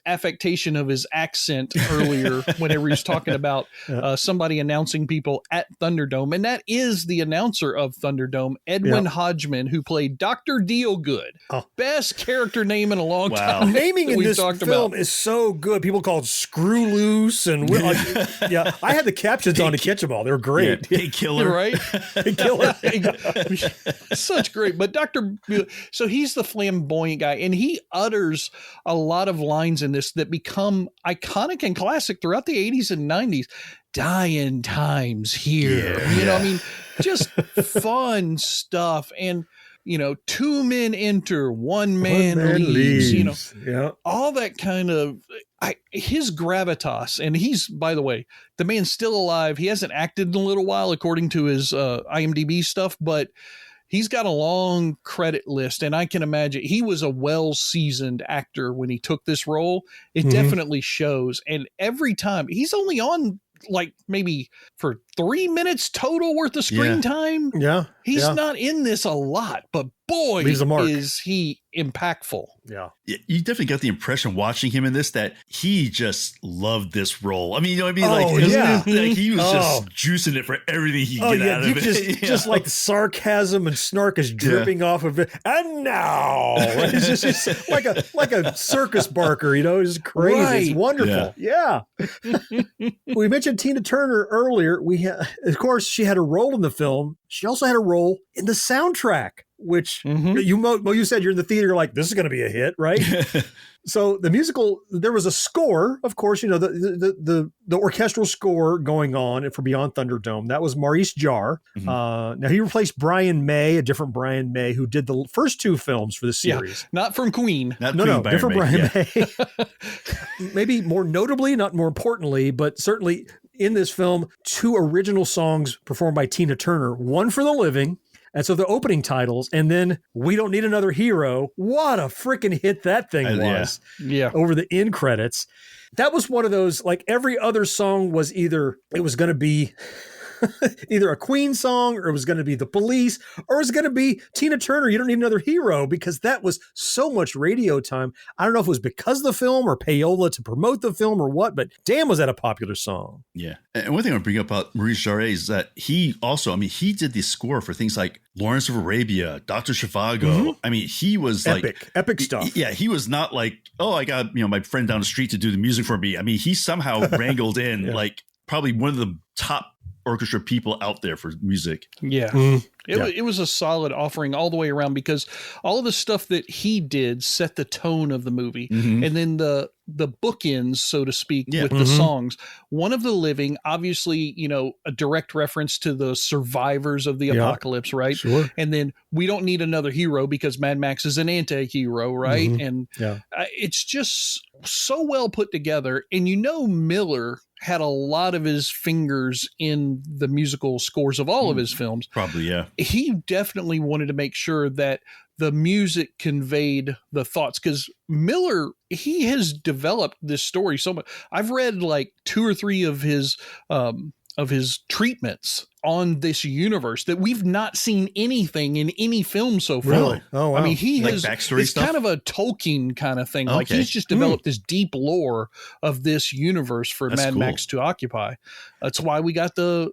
S13: affectation of his accent earlier whenever he was talking about somebody announcing people at Thunderdome. And that is the announcer of Thunderdome, Edwin Hodgman, who played Dr. Dealgood. Best character name in a long time.
S5: Naming in this film is so good. People call it Screw Loose. And I had the captions on to catch them all. They were great.
S7: Hey, killer.
S13: Right?
S5: Hey, killer.
S13: Such great. But so he's the flamboyant guy, and he utters a lot of lines in this that become iconic and classic throughout the 80s and 90s. Dying times here. You know, I mean, just fun stuff. And, you know, 2 men enter, 1 man leaves. You know, all that kind of his gravitas. And he's, by the way, the man's still alive. He hasn't acted in a little while, according to his IMDb stuff, but he's got a long credit list. And I can imagine he was a well-seasoned actor when he took this role. It definitely shows. And every time he's only on like maybe for 3 minutes total worth of screen time. He's not in this a lot, but boy, is he impactful.
S7: You definitely got the impression watching him in this that he just loved this role. I mean, you know what I mean? Like he was just juicing it for everything he could get out of it.
S5: Just like sarcasm and snark is dripping off of it. And now it's just like a circus barker, you know, it's crazy. Right. It's wonderful. Yeah. We mentioned Tina Turner earlier. Of course, she had a role in the film. She also had a role in the soundtrack, which you said you're in the theater like, this is going to be a hit, right? So the musical, there was a score, of course, you know, the orchestral score going on for Beyond Thunderdome. That was Maurice Jarre. Now he replaced Brian May, a different Brian May, who did the first 2 films for the series.
S13: Yeah, not from Queen.
S5: Different Brian May. Maybe more notably, not more importantly, but certainly in this film 2 original songs performed by Tina Turner, one for the living. And so the opening titles, and then We Don't Need Another Hero. What a freaking hit that thing was.
S13: Yeah.
S5: Over the end credits. That was one of those, like every other song was either, it was going to be either a Queen song, or it was going to be The Police, or it was going to be Tina Turner, You Don't Need Another Hero, because that was so much radio time. I don't know if it was because of the film or payola to promote the film or what, but damn, was that a popular song.
S7: Yeah. And one thing I want to bring up about Maurice Jarre is that he also, I mean, he did the score for things like Lawrence of Arabia, Dr. Zhivago.
S5: Mm-hmm.
S7: I mean, he was
S5: epic stuff.
S7: Yeah. He was not like, oh, I got, my friend down the street to do the music for me. I mean, he somehow wrangled in like probably one of the top orchestra people out there for music.
S13: Yeah. It was a solid offering all the way around, because all of the stuff that he did set the tone of the movie.
S7: Mm-hmm.
S13: And then the bookends, so to speak, with the songs. One of the Living, obviously, a direct reference to the survivors of the apocalypse, right?
S5: Sure.
S13: And then We Don't Need Another Hero, because Mad Max is an anti-hero, right? And it's just so well put together. And Miller had a lot of his fingers in the musical scores of all of his films.
S7: Probably, yeah.
S13: He definitely wanted to make sure that the music conveyed the thoughts, because Miller, he has developed this story so much. I've read like 2 or 3 of his treatments on this universe that we've not seen anything in any film so far.
S5: Really? Oh, wow.
S13: I mean, he
S7: like
S13: has
S7: backstory
S13: it's
S7: stuff?
S13: kind of a Tolkien kind of thing. Like
S7: Okay.
S13: he's just developed this deep lore of this universe for
S7: That's
S13: Mad
S7: cool.
S13: Max to occupy. That's why we got the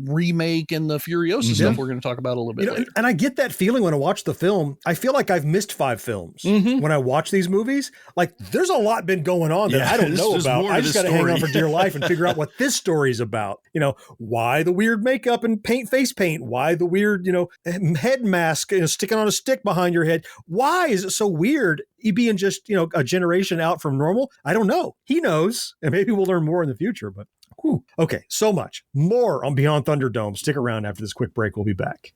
S13: remake and the Furiosa stuff we're going to talk about a little bit later.
S5: And I get that feeling when I watch the film. I feel like I've missed 5 films when I watch these movies. Like there's a lot been going on that I don't know
S7: there's
S5: about.
S7: more to
S5: I just
S7: this
S5: got to hang on
S7: story.
S5: for dear life and figure out what this story's about. Why the weird makeup and face paint? Why the weird, head mask sticking on a stick behind your head? Why is it so weird? You being just, a generation out from normal? I don't know. He knows, and maybe we'll learn more in the future, but whew. Okay, so much more on Beyond Thunderdome. Stick around after this quick break. We'll be back.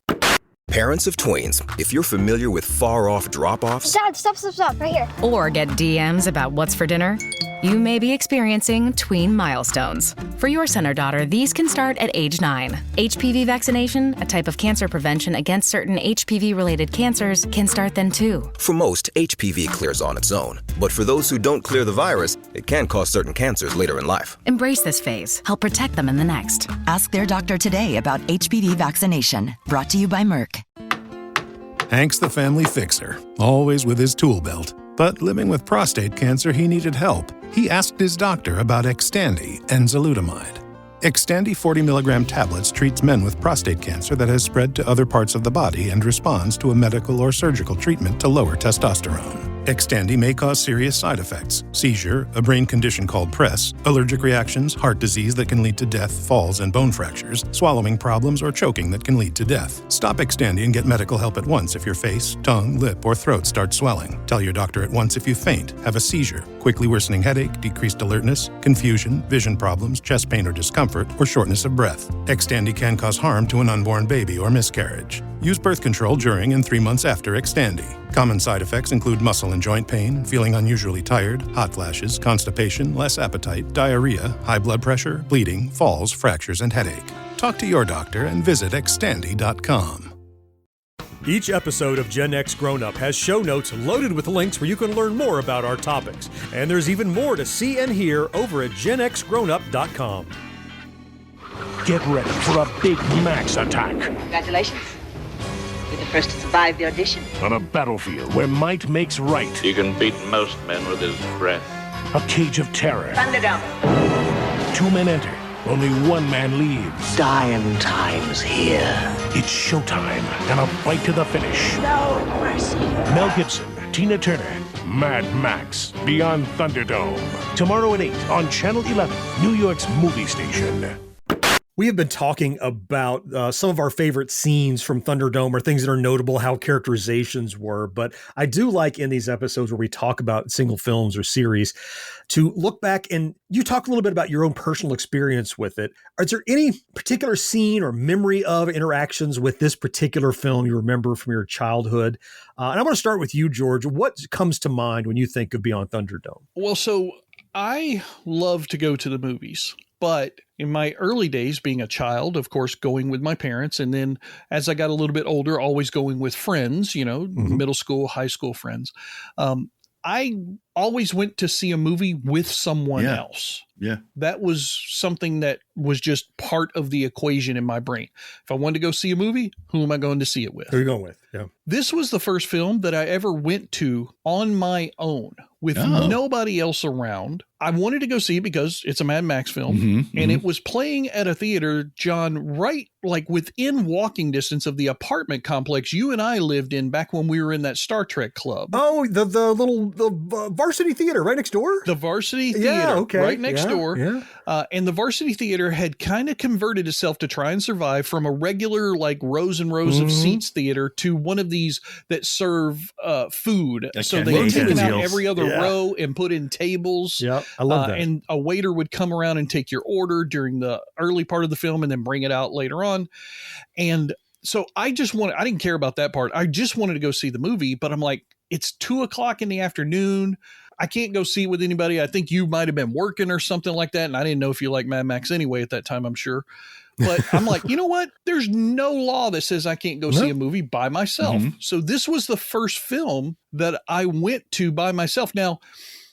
S19: Parents of twins, if you're familiar with far-off drop-offs...
S20: Dad, stop, right here.
S3: Or get DMs about what's for dinner, you may be experiencing tween milestones. For your son or daughter, these can start at age 9. HPV vaccination, a type of cancer prevention against certain HPV-related cancers, can start then too.
S19: For most, HPV clears on its own. But for those who don't clear the virus, it can cause certain cancers later in life.
S3: Embrace this phase. Help protect them in the next.
S21: Ask their doctor today about HPV vaccination. Brought to you by Merck.
S22: Hank's the family fixer, always with his tool belt. But living with prostate cancer, he needed help. He asked his doctor about Xtandi and enzalutamide. Xtandi 40 milligram tablets treats men with prostate cancer that has spread to other parts of the body and responds to a medical or surgical treatment to lower testosterone. Xtandi may cause serious side effects: seizure, a brain condition called PRESS, allergic reactions, heart disease that can lead to death, falls and bone fractures, swallowing problems, or choking that can lead to death. Stop Xtandi and get medical help at once if your face, tongue, lip, or throat start swelling. Tell your doctor at once if you faint, have a seizure, quickly worsening headache, decreased alertness, confusion, vision problems, chest pain or discomfort, or shortness of breath. Xtandi can cause harm to an unborn baby or miscarriage. Use birth control during and 3 months after Xtandi. Common side effects include muscle and joint pain, feeling unusually tired, hot flashes, constipation, less appetite, diarrhea, high blood pressure, bleeding, falls, fractures, and headache. Talk to your doctor and visit Xtandi.com.
S5: Each episode of Gen X Grown Up has show notes loaded with links where you can learn more about our topics. And there's even more to see and hear over at GenXGrownUp.com.
S23: Get ready for a big Max attack.
S24: Congratulations. You're the first to survive the audition.
S23: On a battlefield where might makes right.
S25: You can beat most men with his breath.
S23: A cage of terror.
S24: Thunderdome.
S23: 2 men enter. Only 1 man leaves.
S9: Dying times here.
S23: It's showtime and a fight to the finish.
S24: No mercy.
S23: Mel Gibson, Tina Turner, Mad Max, Beyond Thunderdome. Tomorrow at 8 on Channel 11, New York's movie station.
S5: We have been talking about some of our favorite scenes from Thunderdome or things that are notable, how characterizations were. But I do like in these episodes where we talk about single films or series to look back and you talk a little bit about your own personal experience with it. Is there any particular scene or memory of interactions with this particular film you remember from your childhood? And I want to start with you, George. What comes to mind when you think of Beyond Thunderdome?
S13: Well, so I love to go to the movies. But in my early days, being a child, of course, going with my parents. And then as I got a little bit older, always going with friends, middle school, high school friends. I always went to see a movie with someone else.
S7: Yeah.
S13: That was something that was just part of the equation in my brain. If I wanted to go see a movie, who am I going to see it with?
S5: Who are you going with? Yeah.
S13: This was the first film that I ever went to on my own with nobody else around. I wanted to go see it because it's a Mad Max film, and it was playing at a theater, John, right like within walking distance of the apartment complex you and I lived in back when we were in that Star Trek club.
S5: Oh, the Varsity Theater right next door?
S13: The Varsity Theater right next door.
S5: Yeah.
S13: And the Varsity Theater had kind of converted itself to try and survive from a regular like rows and rows of seats theater to one of these that serve food. So they had taken out every other row and put in tables.
S5: Yeah, I love that.
S13: And a waiter would come around and take your order during the early part of the film and then bring it out later on. And so I didn't care about that part. I just wanted to go see the movie, but I'm like, it's 2:00 in the afternoon. I can't go see it with anybody. I think you might have been working or something like that. And I didn't know if you like Mad Max anyway at that time, I'm sure. But I'm like, you know what? There's no law that says I can't go see a movie by myself. So this was the first film that I went to by myself. Now,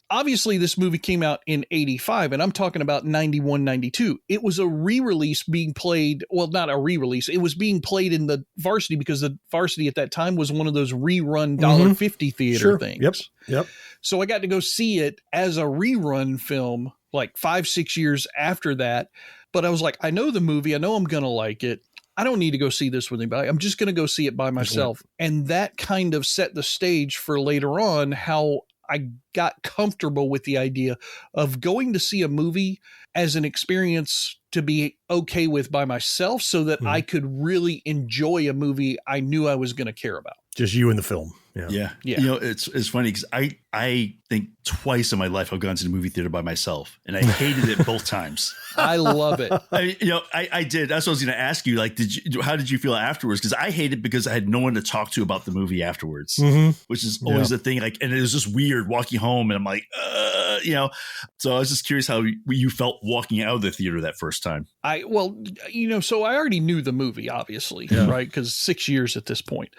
S13: obviously, this movie came out in 85, and I'm talking about 91, 92. It was a re-release being played. Well, not a re-release. It was being played in the Varsity because the Varsity at that time was one of those rerun $1.50 theater things.
S5: Yep.
S13: So I got to go see it as a rerun film like 5-6 years after that. But I was like, I know the movie. I know I'm going to like it. I don't need to go see this with anybody. I'm just going to go see it by myself. And that kind of set the stage for later on how I got comfortable with the idea of going to see a movie as an experience to be okay with by myself so that I could really enjoy a movie I knew I was going to care about.
S5: Just you and the film.
S7: Yeah. It's funny because I think twice in my life I've gone to the movie theater by myself, and I hated it both times.
S13: I love it.
S7: I did. That's what I was going to ask you. Like, how did you feel afterwards? Because I hated because I had no one to talk to about the movie afterwards, which is always the thing. Like, and it was just weird walking home, and I'm like, So I was just curious how you felt walking out of the theater that first time.
S13: So I already knew the movie, obviously, right? Because 6 years at this point.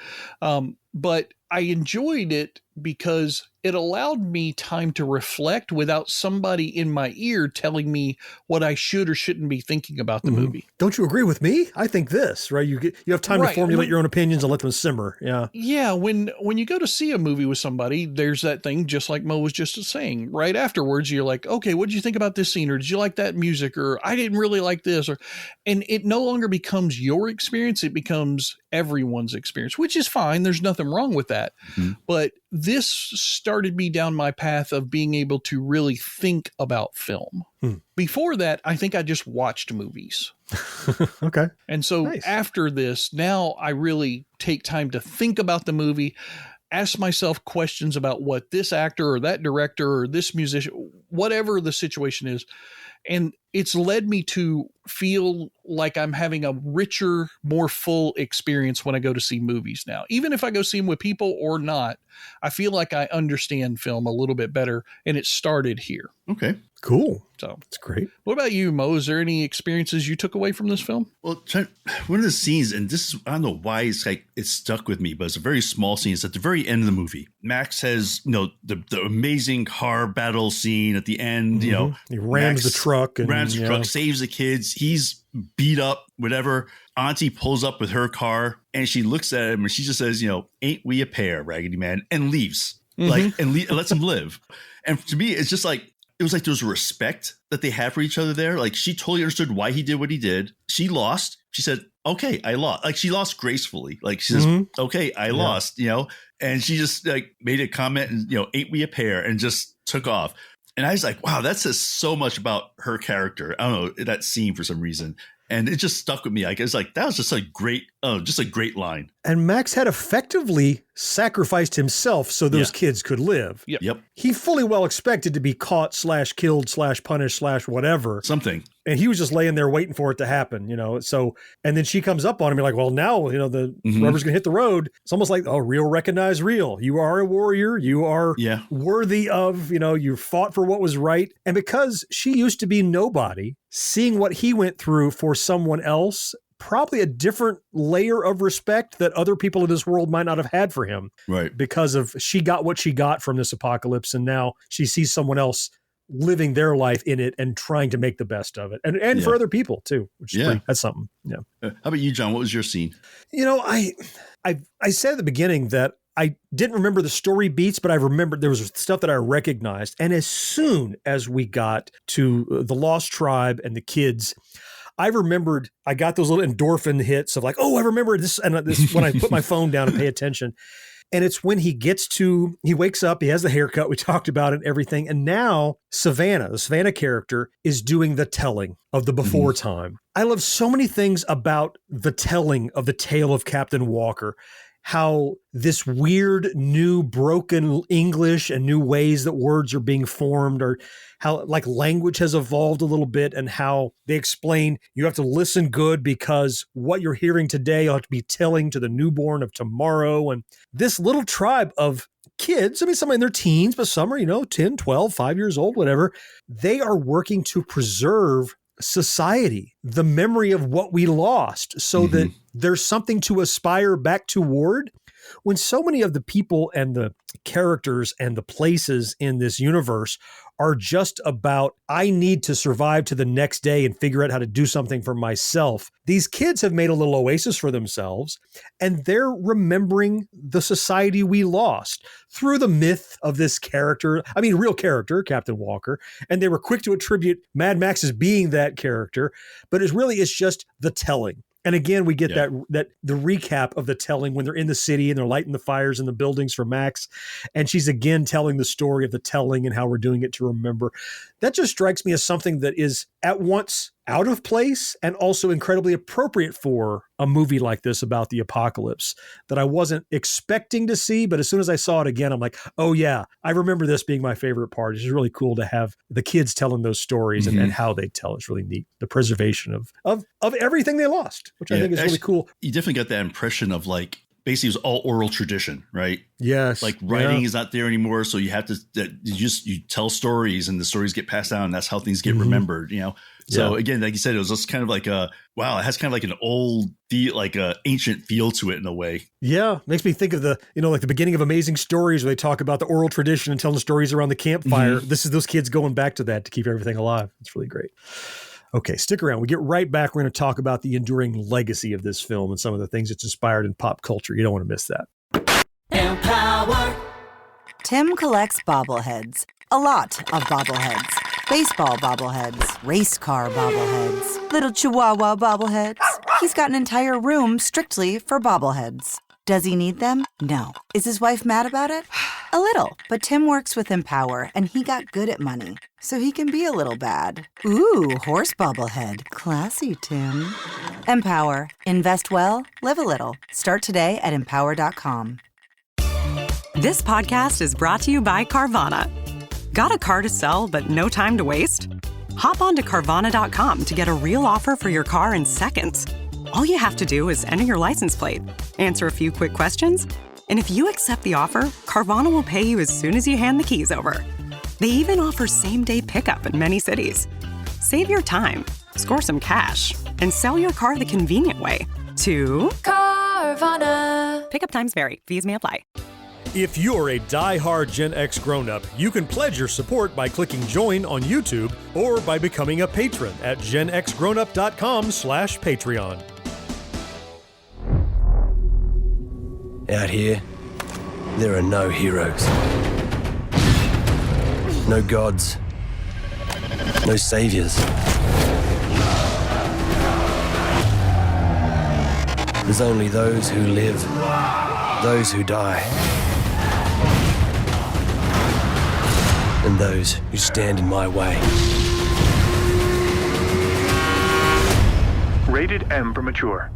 S13: But I enjoyed it because it allowed me time to reflect without somebody in my ear telling me what I should or shouldn't be thinking about the movie.
S5: Don't you agree with me? I think this, right? You have time to formulate your own opinions and let them simmer. Yeah.
S13: Yeah. When you go to see a movie with somebody, there's that thing, just like Mo was just saying, right afterwards, you're like, okay, what did you think about this scene? Or did you like that music? Or I didn't really like this. And it no longer becomes your experience. It becomes everyone's experience, which is fine. There's nothing wrong with that. But this started me down my path of being able to really think about film. Before that, I think I just watched movies.
S5: Okay.
S13: And so after this, now I really take time to think about the movie, ask myself questions about what this actor or that director or this musician, whatever the situation is. And it's led me to feel like I'm having a richer, more full experience when I go to see movies now. Even if I go see them with people or not, I feel like I understand film a little bit better, and it started here.
S7: Okay.
S5: Cool.
S13: So
S5: that's great.
S13: What about you, Mo? Is there any experiences you took away from this film?
S7: Well, one of the scenes, and this is, I don't know why it stuck with me, but it's a very small scene. It's at the very end of the movie. Max has, the amazing car battle scene at the end,
S5: He rams the truck.
S7: Saves the kids. He's beat up, whatever. Auntie pulls up with her car and she looks at him and she just says, ain't we a pair, Raggedy Man, and leaves. And lets him live. And to me, it's just like, it was like there was a respect that they had for each other there. Like, she totally understood why he did what he did. She lost. She said, okay, I lost. Like, she lost gracefully. Like, she says, okay, I lost, and she just like made a comment and, ain't we a pair, and just took off. And I was like, wow, that says so much about her character. I don't know, that scene for some reason. And it just stuck with me. Like, it's like, that was just a great line.
S5: And Max had effectively sacrificed himself so those kids could live.
S7: Yep.
S5: He fully well expected to be caught /killed /punished /whatever.
S7: Something.
S5: And he was just laying there waiting for it to happen, you know? So, and then she comes up on him and like, well, now, you know, the rubber's going to hit the road. It's almost like, oh, real recognize real. You are a warrior. You are worthy of, you know, you fought for what was right. And because she used to be nobody, seeing what he went through for someone else, probably a different layer of respect that other people in this world might not have had for him.
S7: Right.
S5: Because of she got what she got from this apocalypse. And now she sees someone else living their life in it and trying to make the best of it. And for other people too, which is that's something. Yeah.
S7: How about you, John? What was your scene?
S5: You know, I said at the beginning that I didn't remember the story beats, but I remembered there was stuff that I recognized. And as soon as we got to the Lost Tribe and the kids, I remembered, I got those little endorphin hits of like, oh, I remember this. And this when I put my phone down and pay attention. And it's when he wakes up, he has the haircut we talked about and everything. And now Savannah, the Savannah character, is doing the telling of the before time. I love so many things about the telling of the tale of Captain Walker. How this weird new broken English and new ways that words are being formed, or how like language has evolved a little bit, and how they explain you have to listen good because what you're hearing today ought to be telling to the newborn of tomorrow. And this little tribe of kids, I mean, some in their teens, but some are, you know, 10, 12, 5 years old, whatever. They are working to preserve society, the memory of what we lost, so that there's something to aspire back toward. When so many of the people and the characters and the places in this universe are just about, I need to survive to the next day and figure out how to do something for myself. These kids have made a little oasis for themselves, and they're remembering the society we lost through the myth of this character. I mean, real character, Captain Walker. And they were quick to attribute Mad Max as being that character, but it's just the telling. And again, we get that the recap of the telling when they're in the city and they're lighting the fires in the buildings for Max. And she's again telling the story of the telling and how we're doing it to remember. That just strikes me as something that is at once out of place and also incredibly appropriate for a movie like this about the apocalypse that I wasn't expecting to see. But as soon as I saw it again, I'm like, oh yeah, I remember this being my favorite part. It's just really cool to have the kids telling those stories and how they tell. It's really neat. The preservation of everything they lost, which I think is really cool.
S7: You definitely got that impression of like, basically it was all oral tradition, right?
S5: Yes.
S7: Like writing is not there anymore. So you have to, you tell stories and the stories get passed down. And that's how things get remembered, you know? So again, like you said, it was just kind of like it has kind of like an old, like a ancient feel to it in a way.
S5: Yeah. Makes me think of like the beginning of Amazing Stories where they talk about the oral tradition and telling stories around the campfire. This is those kids going back to that to keep everything alive. It's really great. Okay, stick around. We get right back. We're going to talk about the enduring legacy of this film and some of the things it's inspired in pop culture. You don't want to miss that.
S21: Empower. Tim collects bobbleheads. A lot of bobbleheads. Baseball bobbleheads. Race car bobbleheads. Little chihuahua bobbleheads. He's got an entire room strictly for bobbleheads. Does he need them? No. Is his wife mad about it? A little. But Tim works with Empower, and he got good at money, so he can be a little bad. Ooh, horse bobblehead. Classy, Tim. Empower. Invest well, live a little. Start today at empower.com.
S1: This podcast is brought to you by Carvana. Got a car to sell but no time to waste? Hop on to Carvana.com to get a real offer for your car in seconds. All you have to do is enter your license plate, answer a few quick questions, and if you accept the offer, Carvana will pay you as soon as you hand the keys over. They even offer same-day pickup in many cities. Save your time, score some cash, and sell your car the convenient way to Carvana. Pickup times vary. Fees may apply.
S5: If you're a die-hard Gen X grown-up, you can pledge your support by clicking join on YouTube or by becoming a patron at GenXGrownUp.com/Patreon.
S2: Out here, there are no heroes. No gods. No saviors. There's only those who live, those who die, and those who stand in my way.
S23: Rated M for mature.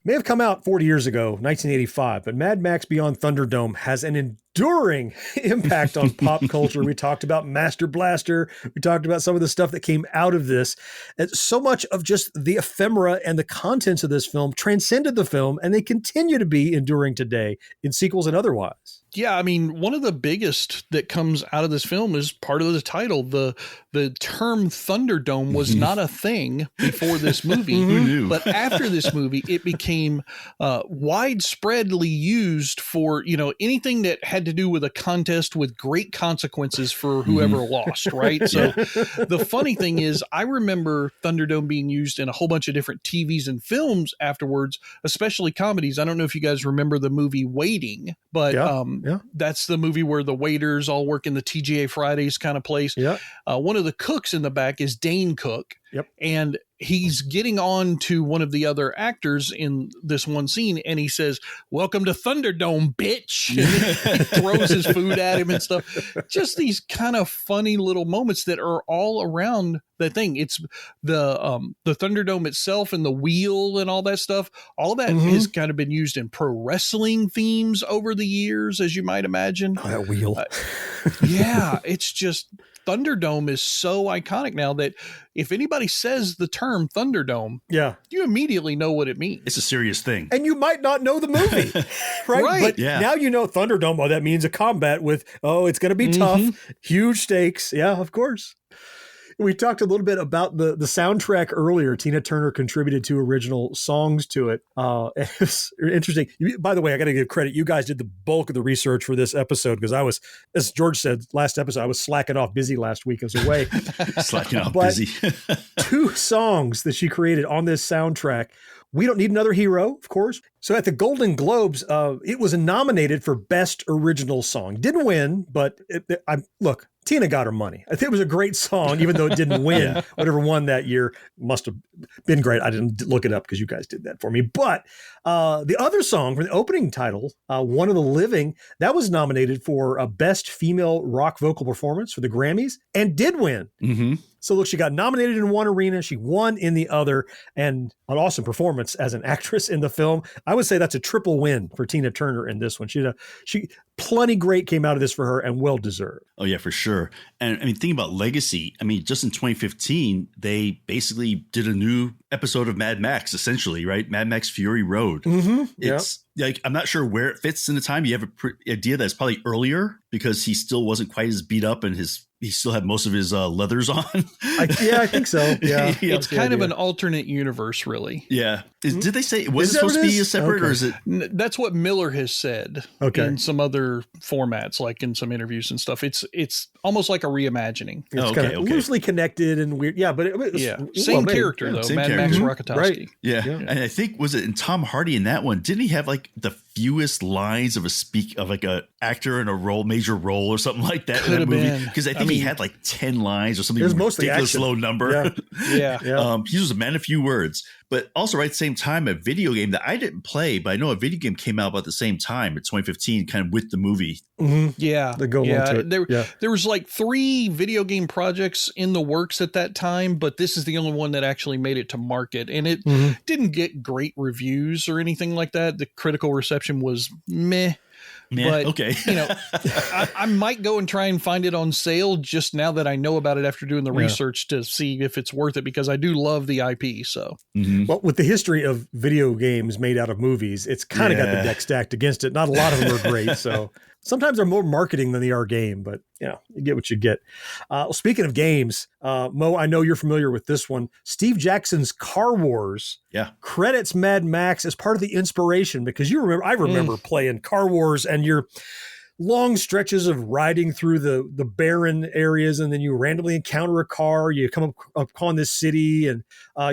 S5: may have come out 40 years ago, 1985, but Mad Max Beyond Thunderdome has an enduring impact on pop culture. We talked about Master Blaster. We talked about some of the stuff that came out of this. And so much of just the ephemera and the contents of this film transcended the film, and they continue to be enduring today in sequels and otherwise.
S13: Yeah, I mean, one of the biggest that comes out of this film is part of the title. The term Thunderdome was not a thing before this movie.
S7: Who knew?
S13: But after this movie, it became widespreadly used for, anything that had to do with a contest with great consequences for whoever lost, right? So the funny thing is, I remember Thunderdome being used in a whole bunch of different TVs and films afterwards, especially comedies. I don't know if you guys remember the movie Waiting, but that's the movie where the waiters all work in the TGA Fridays kind of place. One of the cooks in the back is Dane Cook. And he's getting on to one of the other actors in this one scene, and he says, "Welcome to Thunderdome, bitch." And he throws his food at him and stuff. Just these kind of funny little moments that are all around the thing. It's the Thunderdome itself and the wheel and all that stuff. All of that has kind of been used in pro wrestling themes over the years, as you might imagine.
S5: Oh, that wheel.
S13: Yeah, it's just Thunderdome is so iconic now that if anybody says the term Thunderdome, you immediately know what it means.
S7: It's a serious thing.
S5: And you might not know the movie, right? But now you know Thunderdome. Oh, that means a combat with, it's going to be tough, huge stakes. Yeah, of course. We talked a little bit about the soundtrack earlier. Tina Turner contributed 2 original songs to it. It's interesting. By the way, I got to give credit. You guys did the bulk of the research for this episode because I was, as George said last episode, I was slacking off busy last week. I was away.
S7: Slacking off busy.
S5: 2 songs that she created on this soundtrack. We Don't Need Another Hero, of course. So at the Golden Globes, it was nominated for Best Original Song. Didn't win, but look, Tina got her money. I think it was a great song, even though it didn't win. Whatever won that year must have been great. I didn't look it up because you guys did that for me. But the other song from the opening title, One of the Living, that was nominated for a Best Female Rock Vocal Performance for the Grammys and did win. So look, she got nominated in one arena, she won in the other, and an awesome performance as an actress in the film. I would say that's a triple win for Tina Turner in this one. She plenty great came out of this for her and well deserved.
S7: Oh yeah, for sure. And I mean, thinking about legacy, I mean, just in 2015, they basically did a new episode of Mad Max, essentially, right? Mad Max Fury Road. It's like, I'm not sure where it fits in the time. You have an idea that it's probably earlier because he still wasn't quite as beat up and he still had most of his leathers on.
S5: I think so. Yeah,
S13: it's kind of an alternate universe, really.
S7: Yeah. Did they say was it supposed to be a separate or is it?
S13: That's what Miller has said in some other formats, like in some interviews and stuff. It's almost like a reimagining.
S5: It's kind of loosely connected and weird. Yeah, but
S13: same character though. Mad Max Rockatowski.
S5: Right.
S7: Yeah. And I think was it in Tom Hardy in that one? Didn't he have like the fewest lines of like a actor in a major role or something like that in that movie? Because I think he had like 10 lines or something.
S5: It was mostly
S7: ridiculous low number.
S13: Yeah.
S7: He was a man of few words. But also right at the same time, a video game that I didn't play, but I know a video game came out about the same time in 2015, kind of with the movie.
S13: Yeah. There was like 3 video game projects in the works at that time, but this is the only one that actually made it to market. And it didn't get great reviews or anything like that. The critical reception was meh.
S7: Yeah,
S13: but, I might go and try and find it on sale just now that I know about it after doing the research to see if it's worth it, because I do love the IP. So,
S5: well, with the history of video games made out of movies, it's kind of got the deck stacked against it. Not a lot of them are great. So sometimes they're more marketing than they are game, but you get what you get. Speaking of games, Mo, I know you're familiar with this one. Steve Jackson's Car Wars credits Mad Max as part of the inspiration, because I remember playing Car Wars and your long stretches of riding through the barren areas, and then you randomly encounter a car, you come upon this city, and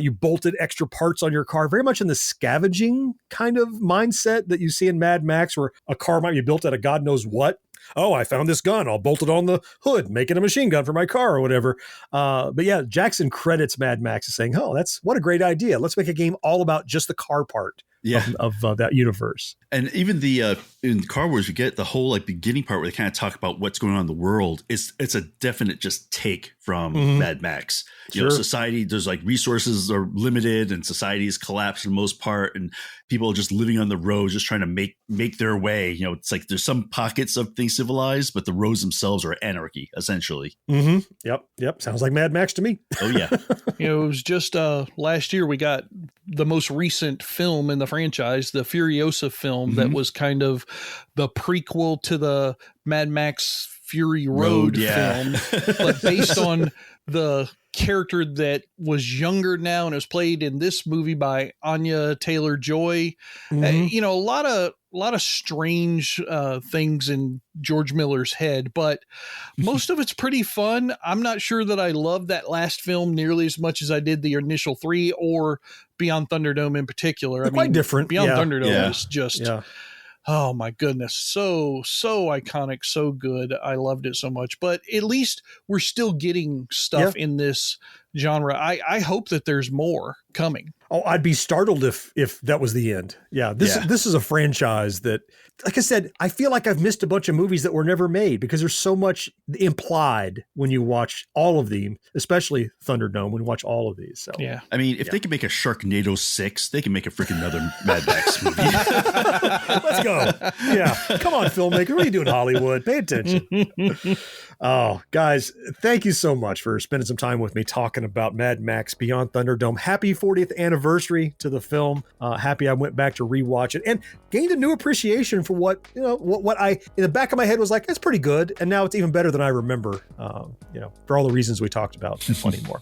S5: you bolted extra parts on your car, very much in the scavenging kind of mindset that you see in Mad Max, where a car might be built out of God knows what. Oh, I found this gun, I'll bolt it on the hood, make it a machine gun for my car or whatever. But yeah, Jackson credits Mad Max as saying, what a great idea. Let's make a game all about just the car part. of that universe.
S7: And even the in Car Wars, we get the whole like beginning part where they kind of talk about what's going on in the world. It's a definite just take from Mad Max. You know, society, there's like resources are limited and society is collapsed for the most part, and people are just living on the road, just trying to make their way. You know, it's like there's some pockets of things civilized, but the roads themselves are anarchy, essentially.
S5: Yep. Sounds like Mad Max to me.
S7: Oh yeah.
S13: You know, it was just last year we got the most recent film in the franchise, the Furiosa film, that was kind of the prequel to the Mad Max Fury Road film, but based on the character that was younger now and is played in this movie by Anya Taylor-Joy. You know, a lot of strange things in George Miller's head, but most of it's pretty fun. I'm not sure that I love that last film nearly as much as I did the initial three or Beyond Thunderdome in particular.
S5: They're quite different.
S13: Beyond Thunderdome is just oh my goodness, so iconic, so good. I loved it so much, but at least we're still getting stuff in this genre. I hope that there's more coming.
S5: Oh, I'd be startled if that was the end. This is a franchise that, like I said, I feel like I've missed a bunch of movies that were never made because there's so much implied when you watch all of them, especially Thunderdome, when you watch all of these. So
S7: I mean, if they can make a Sharknado 6, they can make a freaking another Mad Max movie.
S5: Let's go. Yeah. Come on, filmmaker. What are you doing, Hollywood? Pay attention. Oh, guys, thank you so much for spending some time with me talking about Mad Max Beyond Thunderdome. Happy 40th anniversary to the film. Happy I went back to rewatch it and gained a new appreciation for what I, in the back of my head, was like, that's pretty good. And now it's even better than I remember, for all the reasons we talked about and plenty more.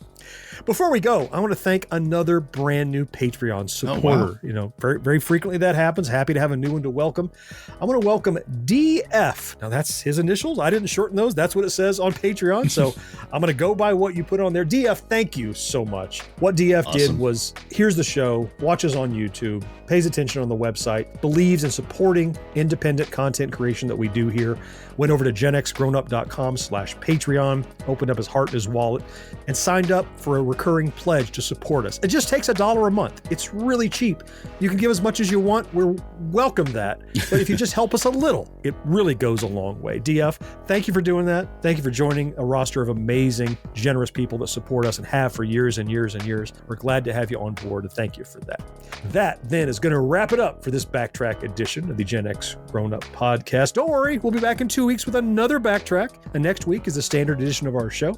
S5: Before we go, I want to thank another brand new Patreon supporter.
S7: Oh, wow.
S5: Very, very frequently that happens. Happy to have a new one to welcome. I want to welcome DF. Now that's his initials. I didn't shorten those. That's what it says on Patreon. So I'm going to go by what you put on there. DF, thank you so much. What DF did was hears the show, watches on YouTube, pays attention on the website, believes in supporting independent content creation that we do here. Went over to GenXGrownUp.com/Patreon, opened up his heart and his wallet, and signed up for a recurring pledge to support us. It just takes $1 a month. It's really cheap. You can give as much as you want. We're welcome that. But if you just help us a little, it really goes a long way. DF, thank you for doing that. Thank you for joining a roster of amazing, generous people that support us and have for years and years and years. We're glad to have you on board, and thank you for that. That then is going to wrap it up for this backtrack edition of the Gen X Grown Up podcast. Don't worry, we'll be back in 2 weeks with another backtrack, and next week is the standard edition of our show.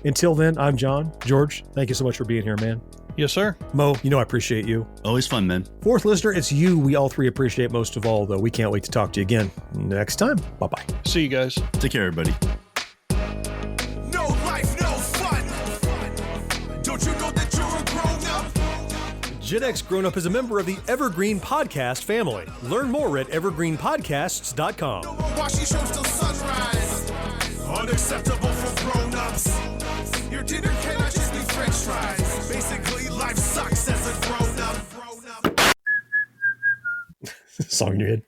S5: Until then, I'm John. George, thank you so much for being here, man.
S13: Yes, sir.
S5: Mo, I appreciate you.
S7: Always fun, man.
S5: Fourth listener, it's you we all three appreciate most of all, though. We can't wait to talk to you again next time. Bye-bye.
S13: See you guys.
S7: Take care, everybody.
S15: No life, no fun. Don't you know that you're a grown-up?
S5: Gen X Grown Up is a member of the Evergreen Podcast family. Learn more at evergreenpodcasts.com.
S15: Why she shows till sunrise. Unacceptable for grown-ups. Your dinner cannot just be french fries. Basically, life sucks as a grown-up.
S5: Song in your head.